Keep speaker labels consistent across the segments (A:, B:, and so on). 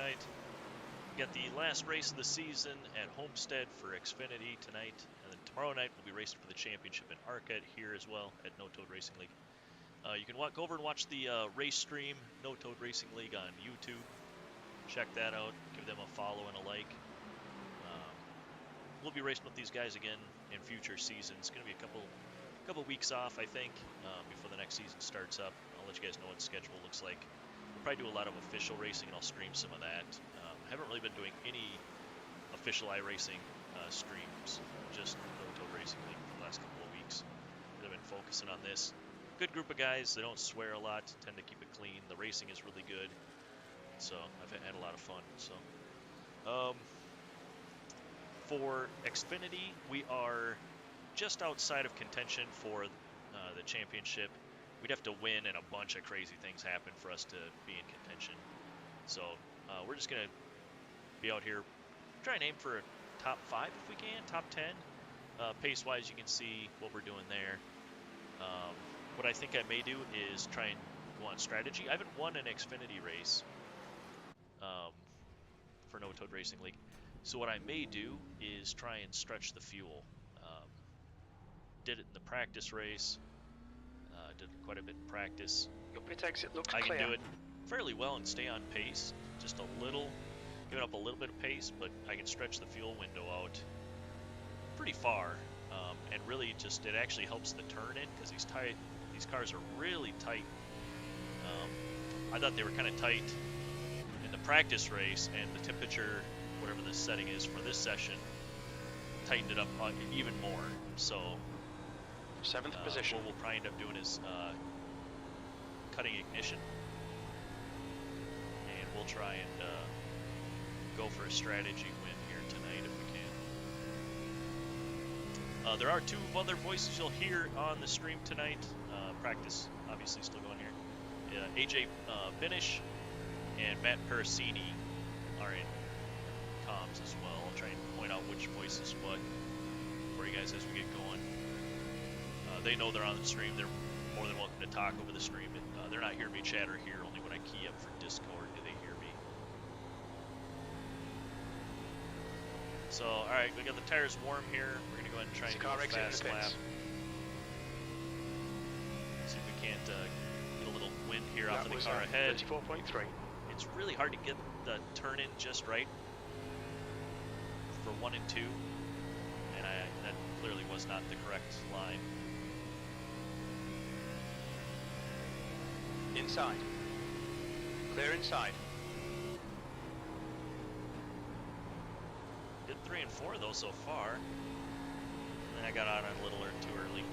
A: tonight. We got the last race of the season at Homestead for Xfinity tonight, and then tomorrow night we'll be racing for the championship in ARCA here as well at No Toad Racing League. You can go over and watch the race stream, No Toad Racing League, on YouTube. Check that out. Give them a follow and a like. We'll be racing with these guys again in future seasons. It's going to be a couple weeks off, I think, before the next season starts up. I'll let you guys know what the schedule looks like. We'll probably do a lot of official racing, and I'll stream some of that. I haven't really been doing any official iRacing streams, just No Toad Racing League for the last couple of weeks. I've been focusing on this. Good group of guys. They don't swear a lot, tend to keep it clean. The racing is really good, so I've had a lot of fun. So, for Xfinity, we are just outside of contention for the championship. We'd have to win and a bunch of crazy things happen for us to be in contention. So we're just going to be out here, try and aim for a top 5 if we can, top 10. Pace-wise, you can see what we're doing there. What I think I may do is try and go on strategy. I haven't won an Xfinity race for No Toad Racing League. So what I may do is try and stretch the fuel. Did it in the practice race. Did quite a bit in practice.
B: Your pit exit looks
A: clear. I can do it fairly well and stay on pace. Just a little, giving up a little bit of pace, but I can stretch the fuel window out pretty far. And really just, it actually helps the turn in because these cars are really tight. I thought they were kind of tight in the practice race, and the temperature, whatever the setting is for this session, tightened it up even more. So
B: 7th position.
A: What we'll probably end up doing is cutting ignition, and we'll try and go for a strategy win here tonight if we can. There are 2 other voices you'll hear on the stream tonight. Practice obviously still going here. AJ Binish and Matt Parasini are in comms as well. I'll try and point out which voice is what for you guys as we get going. They know they're on the stream. They're more than welcome to talk over the stream. And, they're not hearing me chatter here. Only when I key up for Discord do they hear me. So, all right, we got the tires warm here. We're going to go ahead and try and go a fast lap. See if we can't get a little wind here off of the car ahead.
B: 34.3.
A: It's really hard to get the turn in just right for 1 and 2. And that clearly was not the correct line.
B: Inside. Clear inside.
A: Did 3 and 4 though so far. And then I got on a little too early.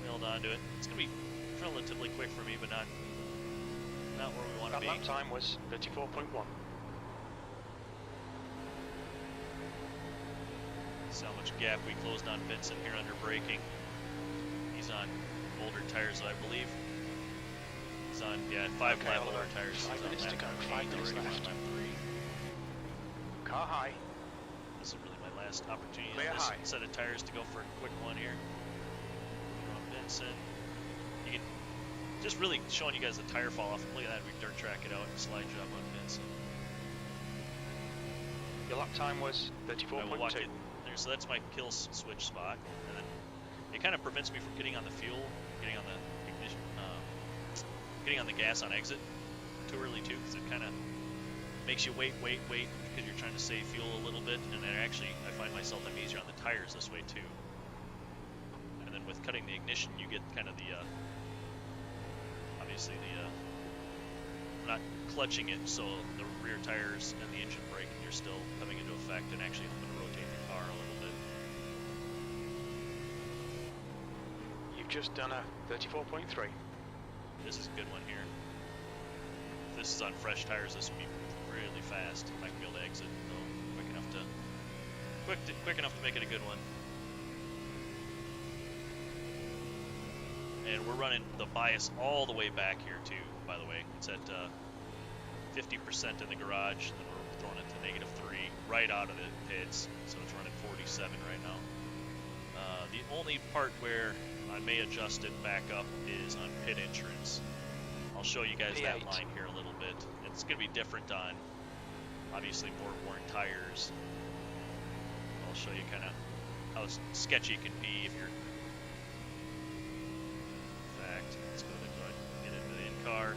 A: Held on to it. It's gonna be relatively quick for me, but not where we want to be.
B: That lap time was 34.1.
A: See how much gap we closed on Vincent here under braking. He's on older tires, I believe. He's on, 5 lap older tires.
B: 5 minutes to go, 5 minutes left.
A: Lap 3.
B: Car high.
A: This is really my last opportunity
B: Clear
A: on this
B: high.
A: set of tires to go for a quick one here. Vincent. You can just really showing you guys the tire fall off. Look at that, we dirt track it out. Slide job on Vincent.
B: Your lap time was 34.2.
A: We'll walk it there. So that's my kill switch spot. And then it kind of prevents me from getting on the fuel, getting on the ignition, getting on the gas on exit too early too, because it kind of makes you wait, because you're trying to save fuel a little bit, and then actually I find myself I'm easier on the tires this way too. And then with cutting the ignition, you get kind of the, obviously not clutching it, so the rear tires and the engine brake, you're still coming into effect and actually helping to rotate the car a little bit.
B: You've just done a 34.3.
A: This is a good one here. If this is on fresh tires, this will be really fast. I'm not gonna be able to exit though quick enough to make it a good one. And we're running the bias all the way back here too, by the way. It's at 50% in the garage, then we're throwing it to -3 right out of the pits, so it's running 47 right now. The only part where I may adjust it back up is on pit entrance. I'll show you guys that
B: P8.
A: line here a little bit. It's going to be different on, obviously, more worn tires. I'll show you kind of how sketchy it can be if you're... In fact, let's go ahead and get into the in-car,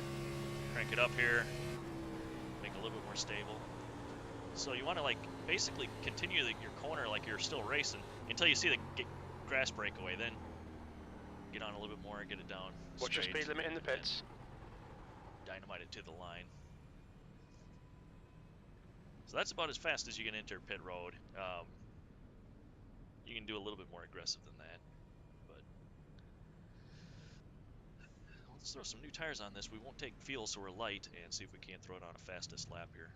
A: crank it up here, make it a little bit more stable. So you want to, like, basically continue your corner like you're still racing until you see the grass breakaway. Then get on a little bit more and get it down
B: What's your
A: straight,
B: speed limit in the pits?
A: dynamite it to the line. So that's about as fast as you can enter pit road. You can do a little bit more aggressive than that, but let's throw some new tires on this. We won't take fuel, so we're light, and see if we can't throw it on a fastest lap here.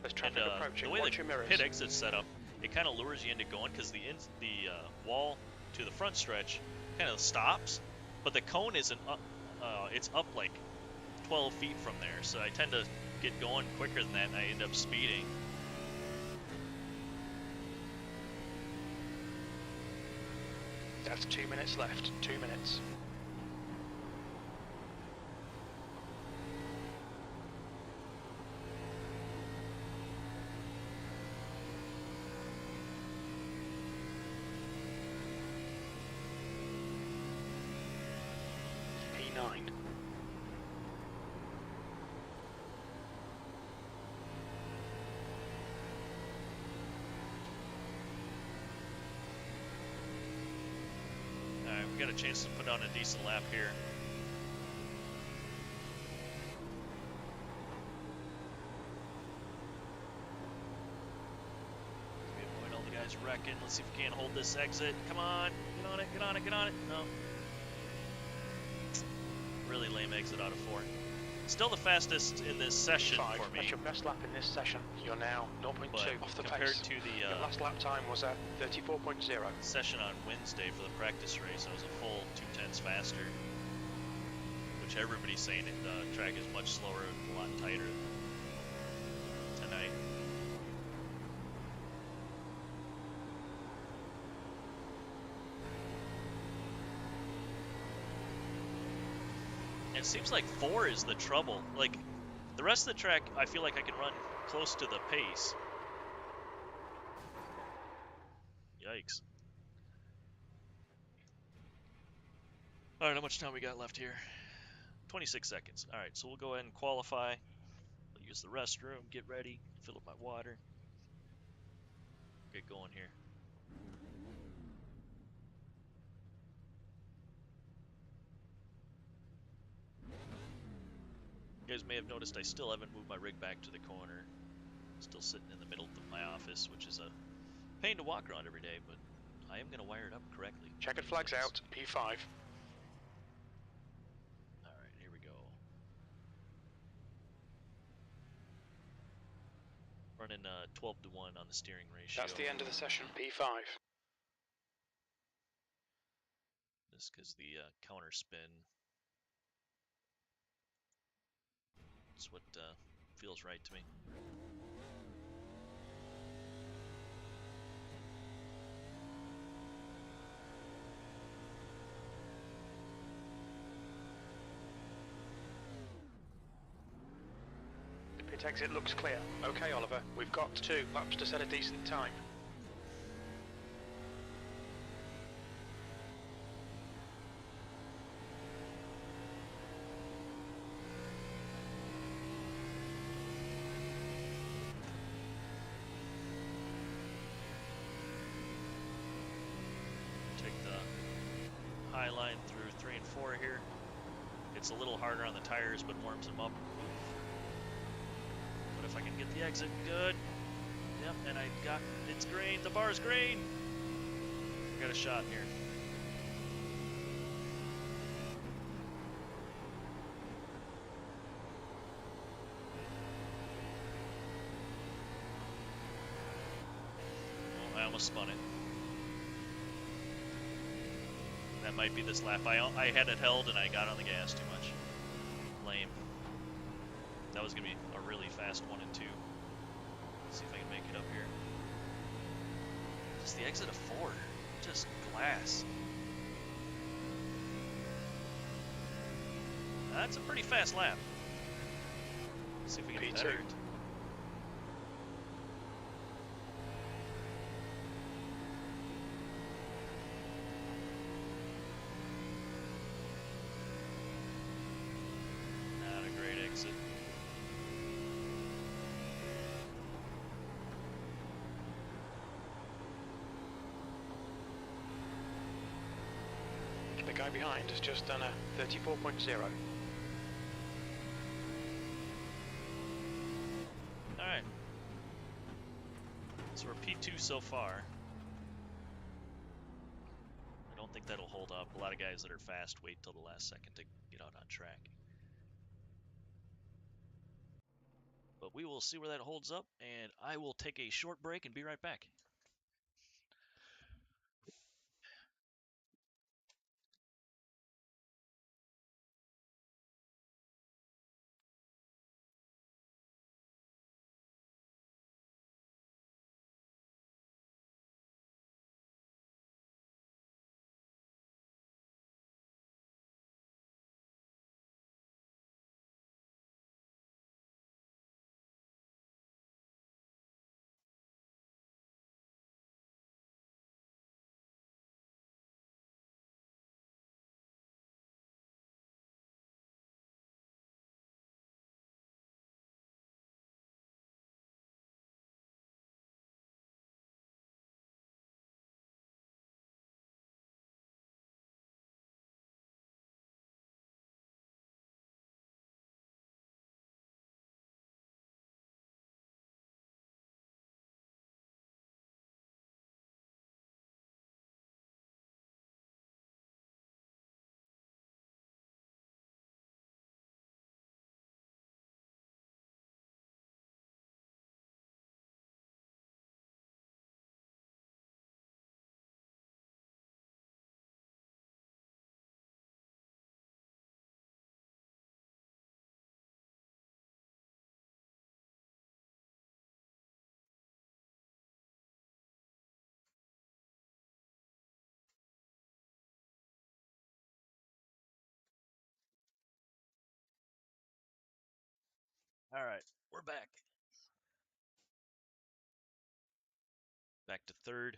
B: There's traffic
A: And
B: approaching.
A: the way
B: Watch
A: the
B: your mirrors.
A: pit exit's set up, it kind of lures you into going because the wall to the front stretch kind of stops, but the cone isn't up. It's up like 12 feet from there, so I tend to get going quicker than that, and I end up speeding.
B: That's 2 minutes left. 2 minutes. P9.
A: Alright, we got a chance to put on a decent lap here. We avoid all the guys wrecking. Let's see if we can't hold this exit. Come on, get on it, get on it, get on it. No. Really lame exit out of 4. Still the fastest in this session
B: P5.
A: for me.
B: That's your best lap in this session. You're now 0.2
A: But
B: off the
A: compared
B: pace.
A: to the
B: Your last lap time was at 34.0.
A: session on Wednesday for the practice race, I was a full 2/10 faster, which everybody's saying the track is much slower and a lot tighter tonight. It seems like 4 is the trouble. Like, the rest of the track, I feel like I can run close to the pace. Yikes. Alright, how much time we got left here? 26 seconds. Alright, so we'll go ahead and qualify. I'll use the restroom, get ready, fill up my water. Get going here. You guys may have noticed I still haven't moved my rig back to the corner. Still sitting in the middle of my office, which is a pain to walk around every day, but I am going to wire it up correctly.
B: Checkered flags out. P5.
A: Alright, here we go. Running 12 to 1 on the steering ratio.
B: That's the end of the session. P5.
A: Just because the counter spin. It's what feels right to me.
B: The pit exit looks clear. Okay, Oliver, we've got 2 laps to set a decent time.
A: Take the high line through 3 and 4 here. It's a little harder on the tires, but warms them up. But if I can get the exit, good. Yep, and it's green. The bar's green. I got a shot here. Oh, I almost spun it. That might be this lap. I had it held and I got on the gas too much. Lame. That was going to be a really fast 1 and 2. Let's see if I can make it up here. Just the exit of 4. Just glass. That's a pretty fast lap. Let's see if we can better it. Not a great exit.
B: The guy behind has just done a 34.0.
A: Alright. So we're P2 so far. I don't think that'll hold up. A lot of guys that are fast wait till the last second to get out on track. But we will see where that holds up, and I will take a short break and be right back. All right, we're back. Back to third.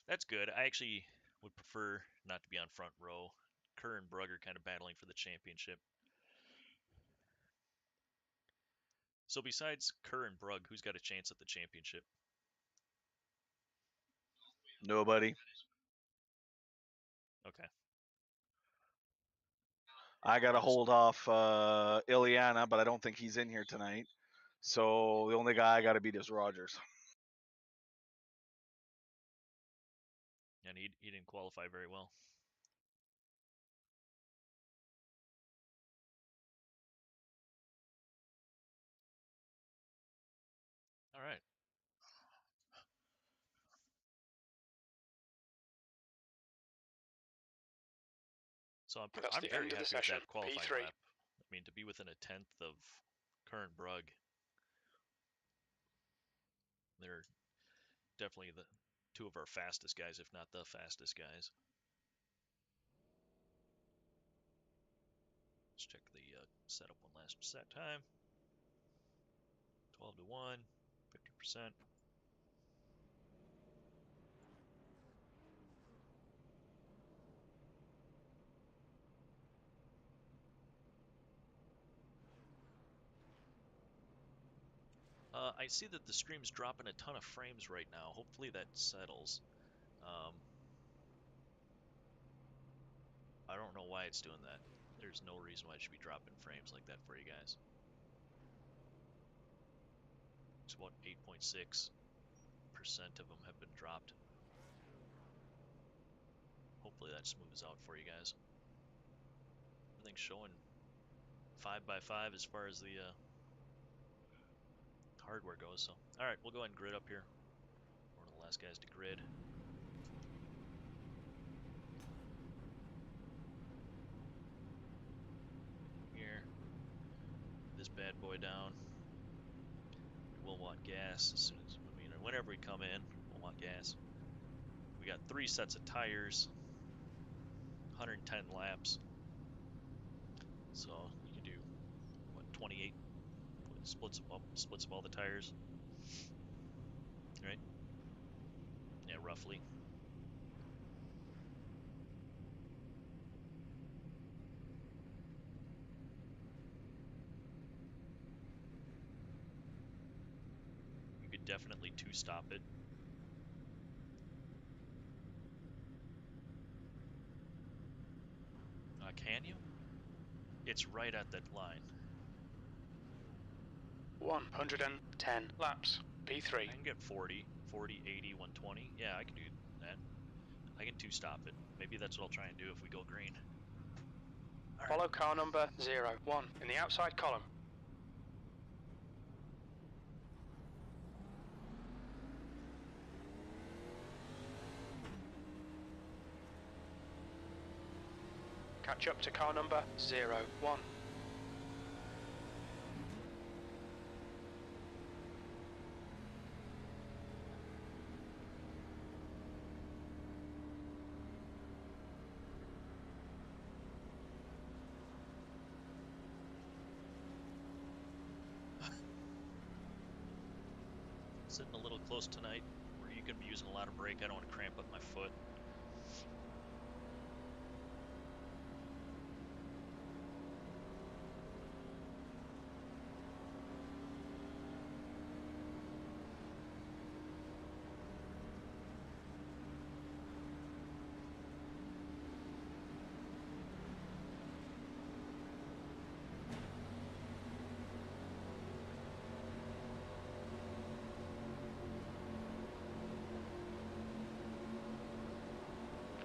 A: That's good. I actually would prefer not to be on front row. Kerr and Brugg are kind of battling for the championship. So besides Kerr and Brugg, who's got a chance at the championship?
C: Nobody.
A: Okay.
C: I got to hold off Ileana, but I don't think he's in here tonight. So the only guy I got to beat is Rogers.
A: And he didn't qualify very well. All right. So I'm very happy with that qualifying
B: P3.
A: lap. I mean, to be within a tenth of Kerr and Brugg, they're definitely the two of our fastest guys, if not the fastest guys. Let's check the setup one last set time. 12 to 1, 50%. I see that the stream's dropping a ton of frames right now. Hopefully that settles. I don't know why it's doing that. There's no reason why it should be dropping frames like that for you guys. It's about 8.6% of them have been dropped. Hopefully that smooths out for you guys. Everything's showing 5x5 as far as the hardware goes. So, all right, we'll go ahead and grid up here. One of the last guys to grid. this bad boy down. We will want gas as soon as, whenever we come in, we'll want gas. We got 3 sets of tires, 110 laps. So you can do, what, 28 splits of all the tires, right? Yeah, roughly. You could definitely 2-stop it. Can you? It's right at that line.
B: 110 laps. P3.
A: I can get 40, 80, 120. Yeah, I can do that. I can 2-stop it. Maybe that's what I'll try and do if we go green. All right.
B: Follow car number 01 in the outside column. Catch up to car number 01.
A: Sitting a little close tonight, where you can be using a lot of brake. I don't want to cramp up my foot.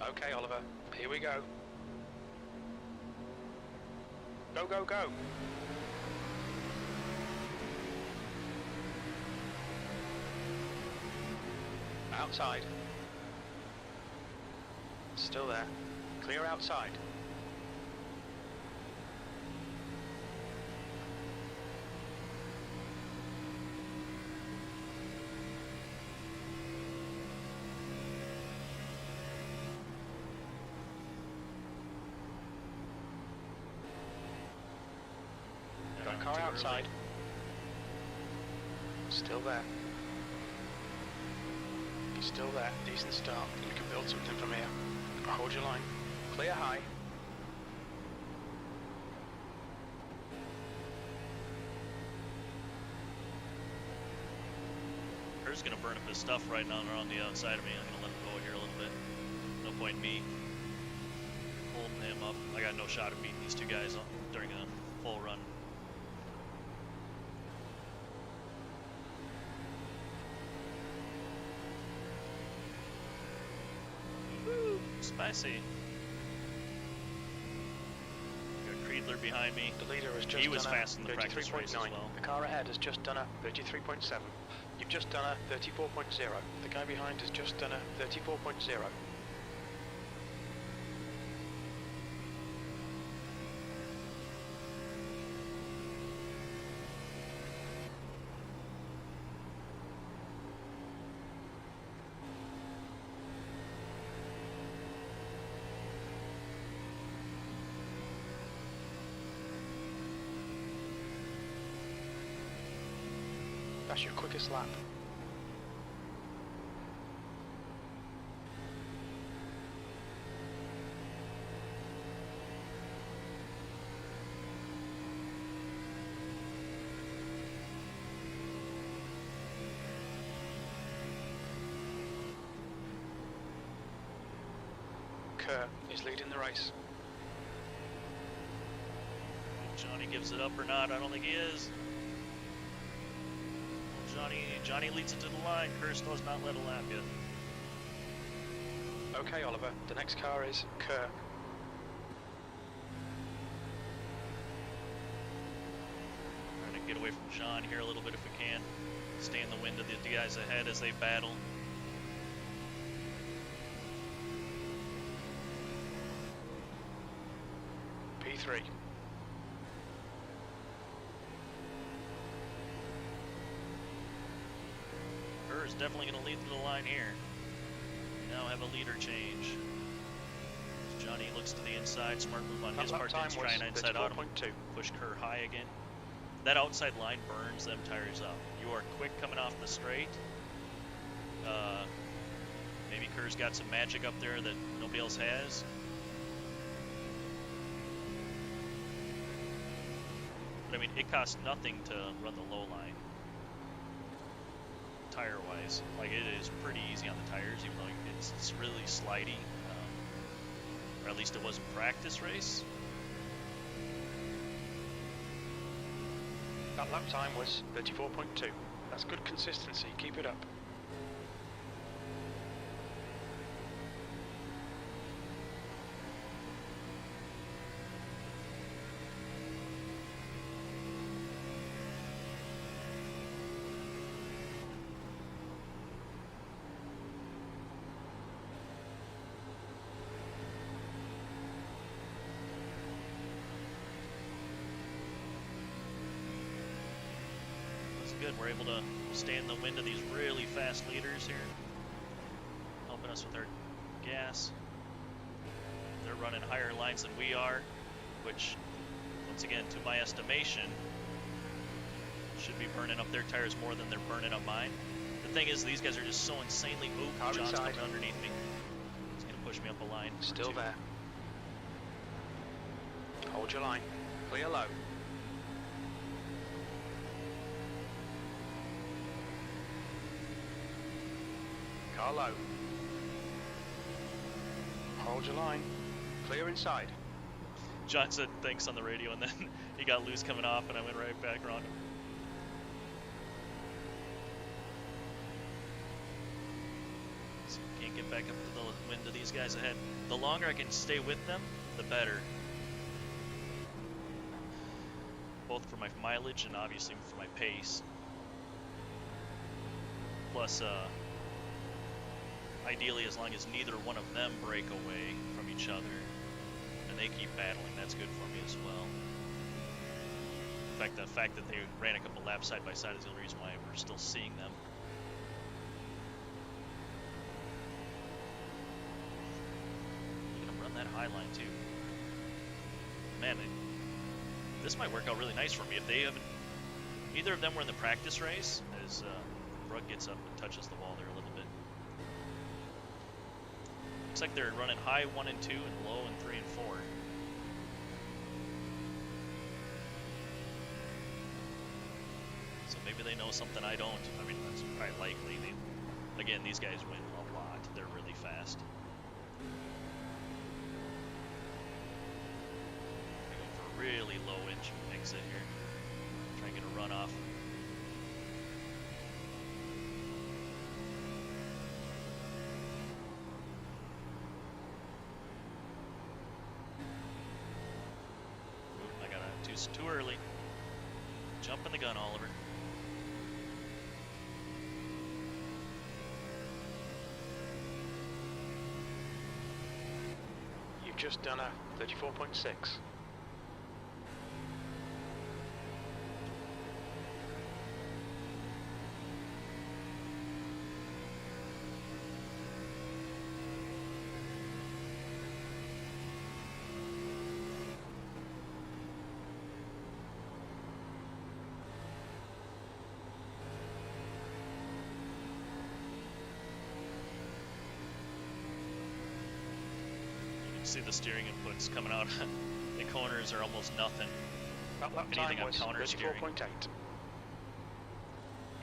B: Okay, Oliver, here we go. Go, go, go. Outside. Still there. Clear outside. Got a car outside. Still there. He's still there. Decent start. You can build something from here. Hold your line. Clear high.
A: Kerr's gonna burn up his stuff right now on the outside of me. I'm gonna let him go here a little bit. No point in me holding him up. I got no shot of beating these two guys during a full run. Woo, spicy. Got Creedler behind me.
B: The leader has just
A: He was
B: done
A: fast in the
B: a
A: practice race as
B: 33.9.
A: well.
B: The car ahead has just done a 33.7. You've just done a 34.0. The guy behind has just done a 34.0. That's your quickest lap. Kerr is leading the race.
A: Johnny gives it up or not? I don't think he is. Johnny leads it to the line. Kerr does not let a lap yet.
B: Okay, Oliver. The next car is Kerr.
A: Trying to get away from John here a little bit if we can. Stay in the wind of the guys ahead as they battle.
B: P3.
A: definitely going to lead through the line here. We now have a leader change. Johnny looks to the inside. Smart move on his part. Didn't try an inside out. Push Kerr high again. That outside line burns them tires up. You are quick coming off the straight. Maybe Kerr's got some magic up there that nobody else has. But I mean, it costs nothing to run the low line. Tire-wise, like it is pretty easy on the tires, even though it's really slidey. Or at least it was in practice race.
B: That lap time was 34.2. That's good consistency. Keep it up.
A: Good. We're able to stay in the wind of these really fast leaders here, helping us with our gas. They're running higher lines than we are, which, once again, to my estimation, should be burning up their tires more than they're burning up mine. The thing is, these guys are just so insanely... Ooh, John's coming underneath me. He's going to push me up a line.
B: Still there. Hold your line. Clear low. Car low. Hold your line. Clear inside.
A: John said thanks on the radio, and then he got loose coming off, and I went right back around him. So can't get back up to the wind of these guys ahead. The longer I can stay with them, the better. Both for my mileage and obviously for my pace. Plus, ideally, as long as neither one of them break away from each other and they keep battling, that's good for me as well. In fact, the fact that they ran a couple laps side by side is the only reason why we're still seeing them. We're gonna run that high line too. Man, this might work out really nice for me if they haven't. Neither of them were in the practice race, as Brooke gets up and touches the wall there a little bit. Looks like they're running high 1 and 2 and low in 3 and 4. So maybe they know something I don't. I mean, that's probably likely. Again, these guys win a lot. They're really fast. I go for a really low inch exit here. Try and get a runoff. Too early. Jumping the gun, Oliver.
B: You've just done a 34.6.
A: See the steering inputs coming out. The corners are almost nothing.
B: That lap time was 34.8.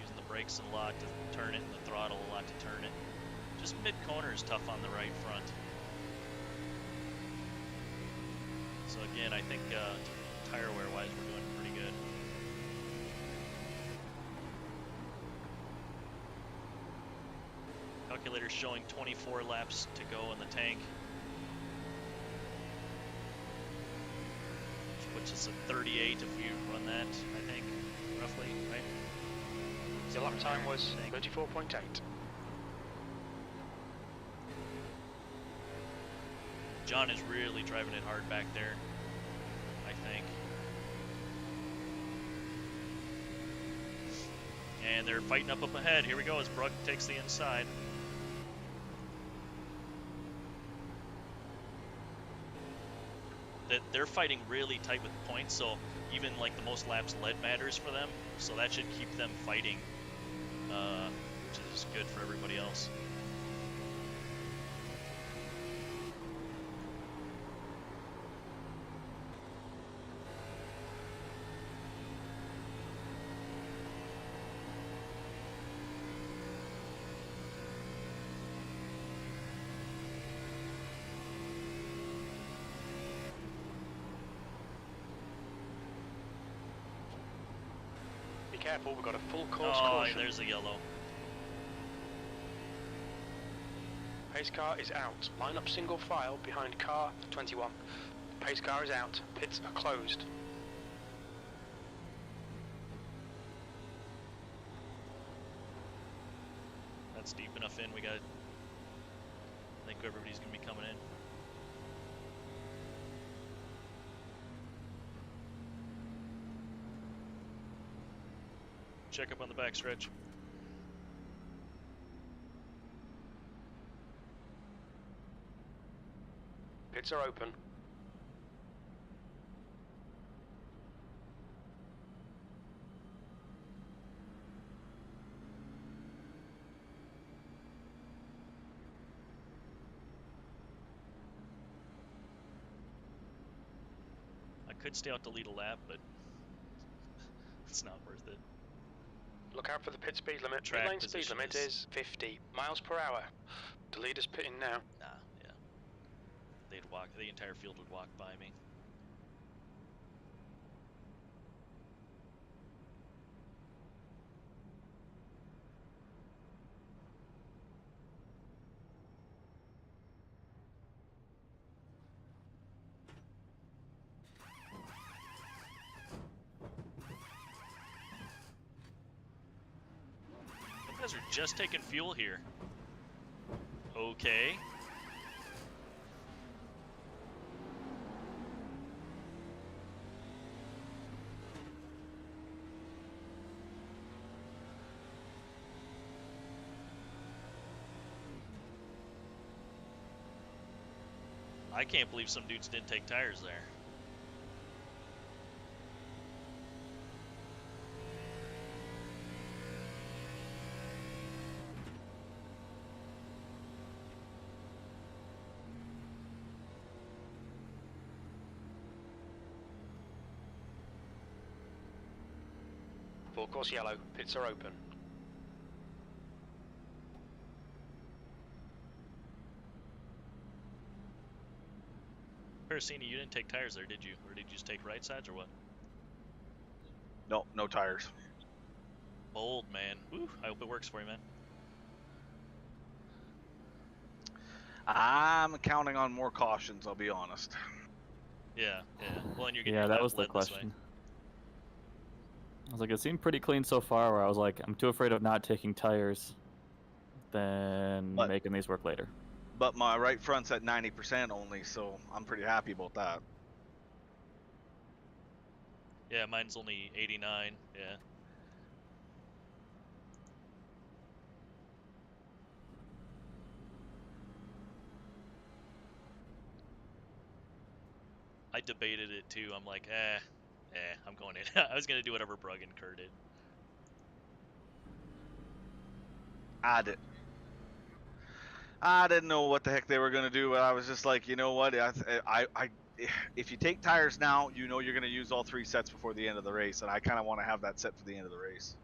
A: Using the brakes a lot to turn it and the throttle a lot to turn it. Just mid-corner is tough on the right front. So again, I think tire wear wise we're doing pretty good. Calculator showing 24 laps to go in the tank. Which is a 38 if we run that, I think, roughly, right?
B: The lap time was 34.8.
A: John is really driving it hard back there, I think. And they're fighting up ahead. Here we go as Brugg takes the inside. They're fighting really tight with points, so even like the most laps led matters for them. So that should keep them fighting, which is good for everybody else.
B: Careful, we've got a full course
A: Oh,
B: caution.
A: there's a yellow.
B: Pace car is out. Line up single file behind car 21. Pace car is out. Pits are closed.
A: That's deep enough in. I think everybody's going to be coming in. Check up on the backstretch.
B: Pits are open.
A: I could stay out to lead a lap, but it's not worth it.
B: Look out for the pit speed limit.
A: Track
B: Pit lane speed
A: position
B: limit is 50 miles per hour. The leader's pitting now.
A: Nah, yeah. They'd walk. The entire field would walk by me. You guys are just taking fuel here. Okay. I can't believe some dudes didn't take tires there.
B: Full course yellow. Pits are open.
A: Parasini, you didn't take tires there, did you? Or did you just take right sides or what?
C: No, no tires.
A: Bold, man. Woo, I hope it works for you, man.
C: I'm counting on more cautions, I'll be honest.
A: Yeah, yeah. Well, and you're getting
D: Yeah,
A: your
D: that
A: lap
D: was the
A: led this way.
D: question. I was like, it seemed pretty clean so far, where I was like, I'm too afraid of not taking tires than
C: But-
D: making these work later.
C: But my right front's at 90% only, so I'm pretty happy about that.
A: Yeah, mine's only 89. Yeah. I debated it too. I'm like, I'm going in. I was gonna do whatever Brugg and Kerr did.
C: I didn't know what the heck they were gonna do, but I was just like, you know what? If you take tires now, you know you're gonna use all 3 sets before the end of the race, and I kind of want to have that set for the end of the race.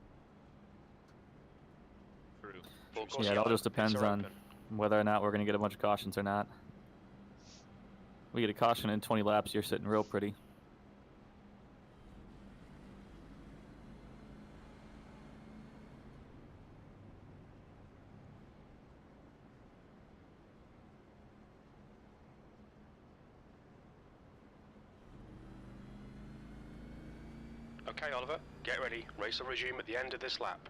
A: True.
B: Full course
D: Yeah, it all
B: yellow.
D: just depends
B: Pits are
D: on
B: open.
D: whether or not we're going to get a bunch of cautions or not. We get a caution in 20 laps, you're sitting real pretty.
B: Okay, Oliver, get ready. Race will resume at the end of this lap.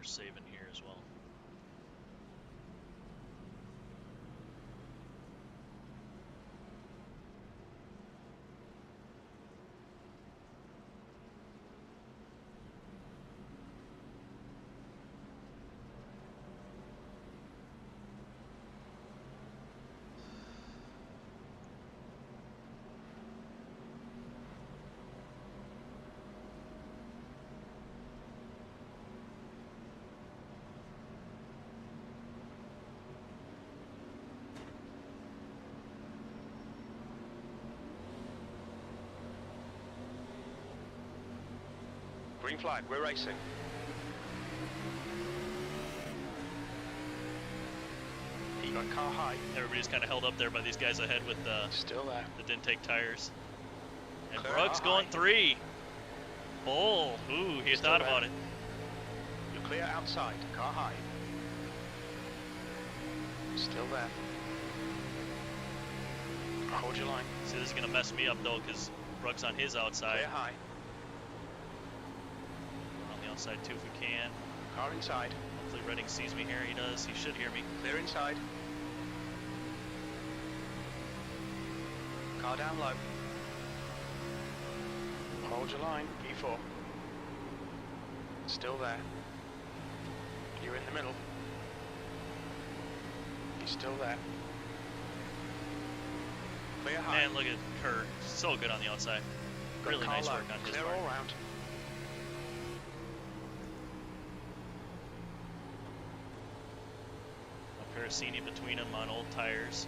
A: corners saving here as well.
B: Green flag, we're racing. He got car high.
A: Everybody's kind of held up there by these guys ahead with
B: Still there.
A: the didn't take tires. And
B: Clear
A: Brooks
B: out
A: going
B: high.
A: 3. Bull. Ooh, he
B: Still
A: thought
B: there.
A: about it.
B: You're clear outside, car high. Still there. Hold your line.
A: See, this is going to mess me up, though, because Brooks on his outside.
B: Clear high.
A: On the outside, too, if we can.
B: Car inside.
A: Hopefully Redding sees me here. He does. He should hear me.
B: Clear inside. Car down low. Hold your line, P4. Still there. You're in the middle. He's still there. Clear high.
A: Man, look at Kerr. So good on the outside.
B: Got
A: Really
B: car
A: nice
B: low.
A: work on his
B: Clear
A: part.
B: all round.
A: A Parasini between them on old tires.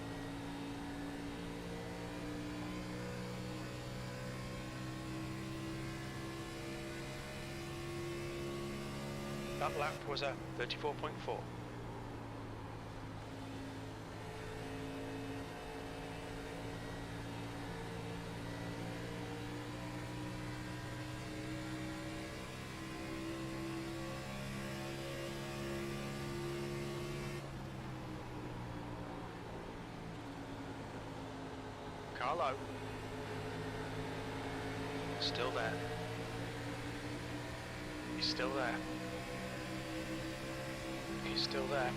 B: That lap was a 34.4. Car low. Still there. He's still there. He's still there.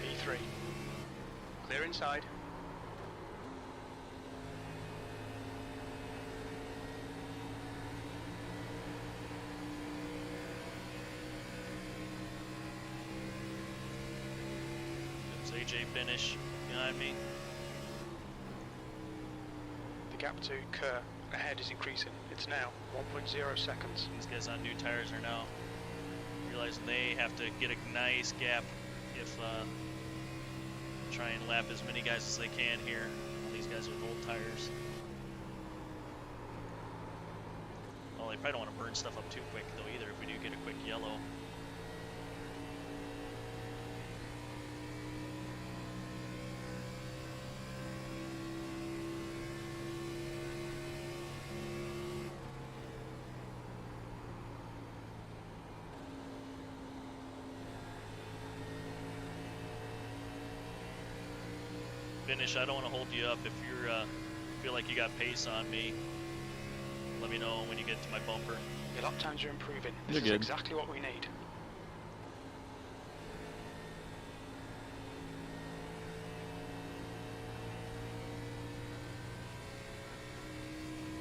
B: P3. Clear inside.
A: There's AJ finish behind me.
B: The gap to Kerr ahead is increasing. It's now 1.0 seconds.
A: These guys on new tires are now realizing they have to get a nice gap if try and lap as many guys as they can here. All these guys with old tires. Well, they probably don't want to burn stuff up too quick though either if we do get a quick yellow. Finish, I don't want to hold you up. If you're feel like you got pace on me, let me know when you get to my bumper.
B: Your lap times are improving. This
D: You're
B: is
D: good.
B: exactly what we need.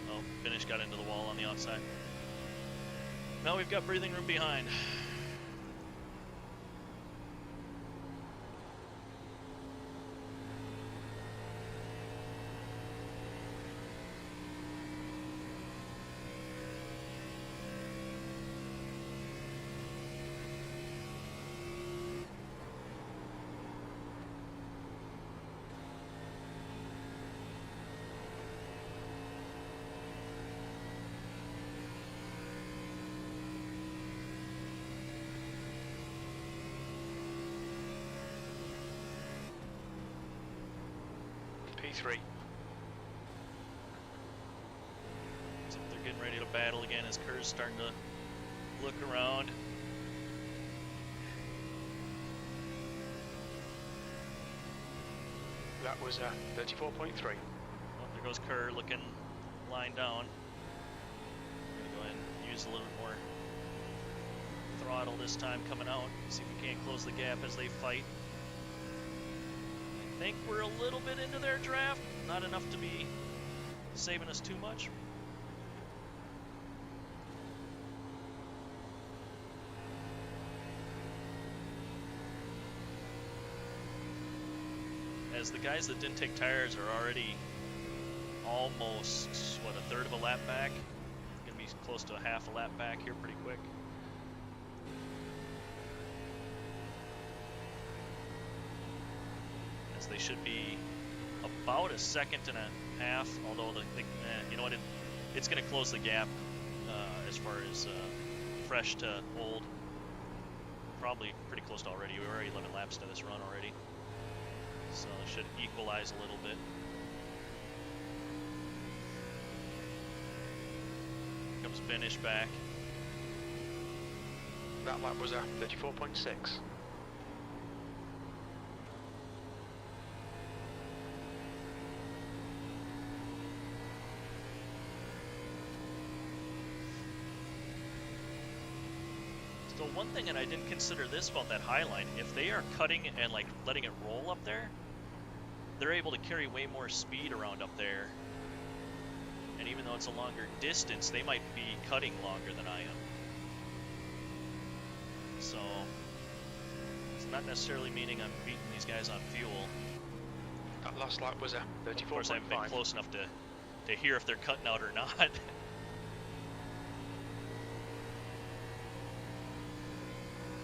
A: Oh, Finish got into the wall on the outside. Now we've got breathing room behind.
B: P3.
A: So they're getting ready to battle again as Kerr's starting to look around.
B: That was a 34.3.
A: Oh, there goes Kerr looking line down. I'm gonna go ahead and use a little bit more throttle this time coming out. See if we can't close the gap as they fight. I think we're a little bit into their draft. Not enough to be saving us too much. As the guys that didn't take tires are already almost, what, a third of a lap back? Gonna be close to a half a lap back here pretty quick. As they should be about a second and a half, although you know what, it's gonna close the gap as far as fresh to old. Probably pretty close to already. We're already 11 laps to this run already. So it should equalize a little bit. Comes Binish back.
B: That lap was a 34.6.
A: So one thing, and I didn't consider this about that high line, if they are cutting and like letting it roll up there, they're able to carry way more speed around up there. And even though it's a longer distance, they might be cutting longer than I am. So it's not necessarily meaning I'm beating these guys on fuel.
B: That last lap was a 34.5.
A: Of course, I haven't been close enough to hear if they're cutting out or not.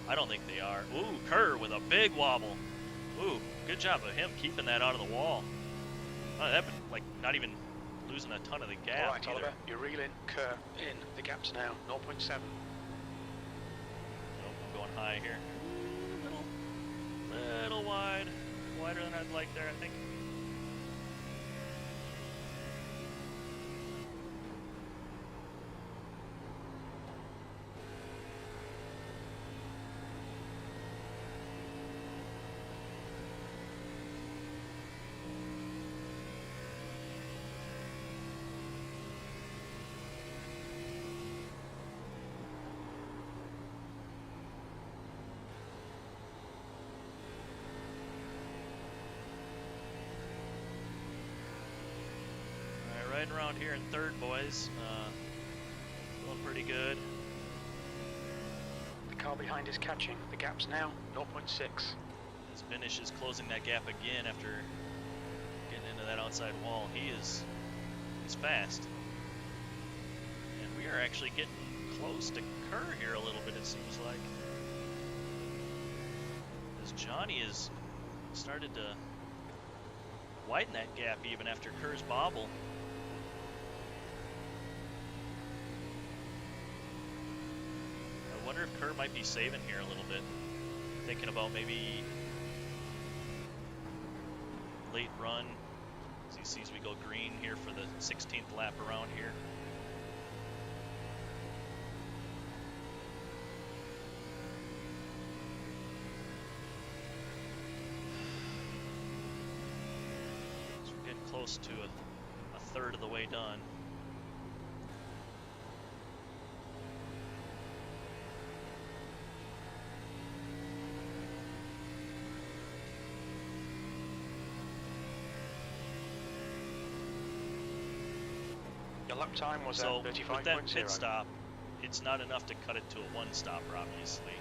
A: I don't think they are. Ooh, Kerr with a big wobble. Ooh, good job of him keeping that out of the wall. Oh, that been like not even losing a ton of the gap.
B: All right, Oliver, you're reeling Kerr in. The gap's now 0.7.
A: Nope, I'm going high here. Little wide. Wider than I'd like there, I think. Riding around here in third, boys. Feeling pretty good.
B: The car behind is catching. The gap's now 0.6.
A: As Binish is closing that gap again after getting into that outside wall. He's fast. And we are actually getting close to Kerr here a little bit, it seems like. As Johnny has started to widen that gap even after Kerr's bobble. I wonder if Kerr might be saving here a little bit. Thinking about maybe late run as he sees we go green here for the 16th lap around here. So we're getting close to a third of the way done.
B: Your lap time was
A: So
B: at 35.0.
A: with that pit stop, it's not enough to cut it to a one-stopper, obviously,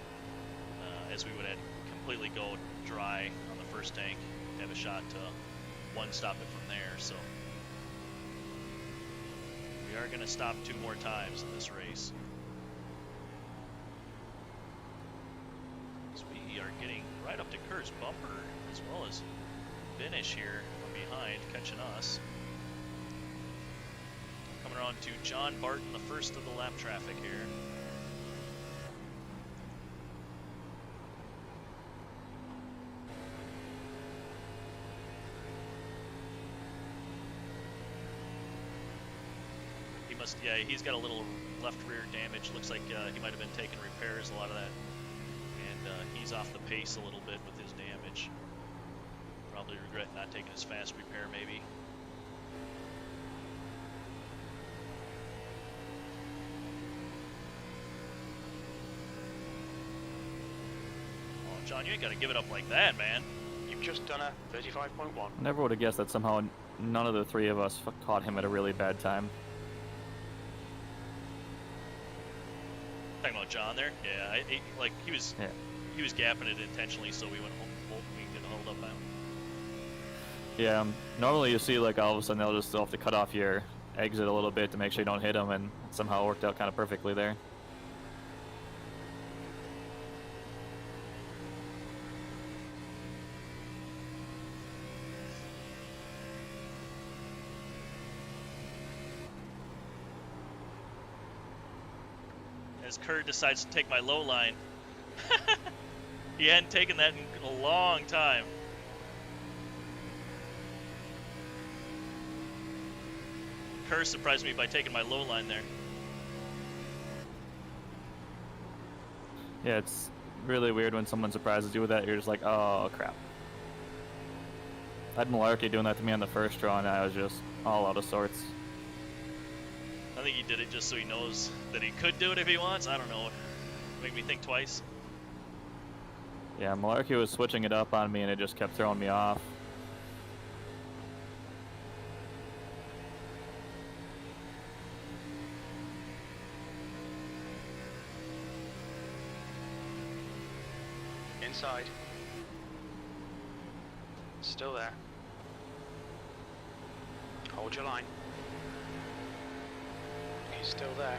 A: as we would have completely go dry on the first tank, have a shot to one-stop it from there. So we are going to stop 2 more times in this race. So we are getting right up to Kerr's bumper, as well as Binish here from behind, catching us. Coming around to John Barton, the first of the lap traffic here. He must, yeah, he's got a little left rear damage. Looks like he might have been taking repairs, a lot of that. And he's off the pace a little bit with his damage. Probably regret not taking his fast repair, maybe. John, you ain't got to give it up like that, man.
B: You've just done a 35.1.
D: I never would have guessed that somehow none of the three of us caught him at a really bad time.
A: Talking about John there? Yeah, he was gapping it intentionally, so we could hold up by him.
D: Yeah, normally you see like all of a sudden they'll have to cut off your exit a little bit to make sure you don't hit them, and it somehow worked out kind of perfectly there.
A: As Kurt decides to take my low line. He hadn't taken that in a long time. Kurt surprised me by taking my low line there.
D: Yeah, it's really weird when someone surprises you with that. You're just like, oh crap. I had Malarkey doing that to me on the first draw, and I was just all out of sorts.
A: I think he did it just so he knows that he could do it if he wants. I don't know. Make me think twice.
D: Yeah, Malarkey was switching it up on me, and it just kept throwing me off.
B: Inside. Still there. Hold your line. He's still there.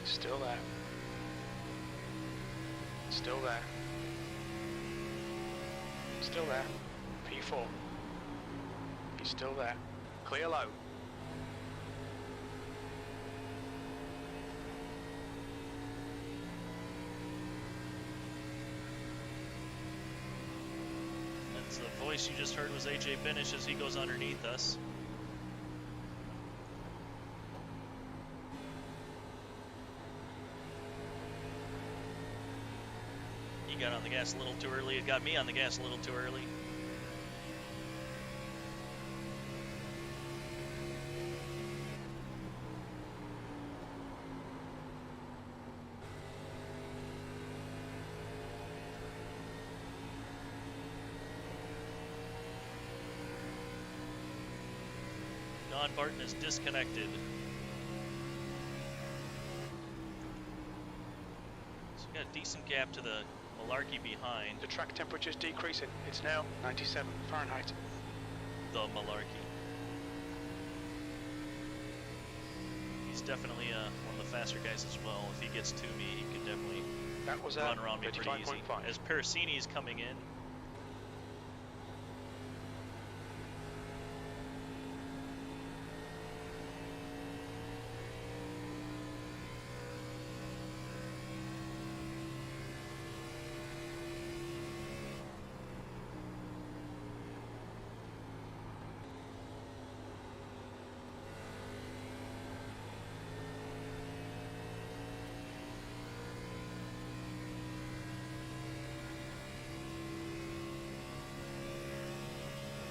B: Still there. Still there. Still there. P4. He's still there. Clear low.
A: That's the voice you just heard was AJ Binish as he goes underneath us. Got on the gas a little too early. It got me on the gas a little too early. Don Barton is disconnected. So we got a decent gap to the Malarkey behind.
B: The track temperature's decreasing. It's now 97 Fahrenheit.
A: The Malarkey. He's definitely one of the faster guys as well. If he gets to me, he could definitely run around me pretty easy. As Parasini is coming in.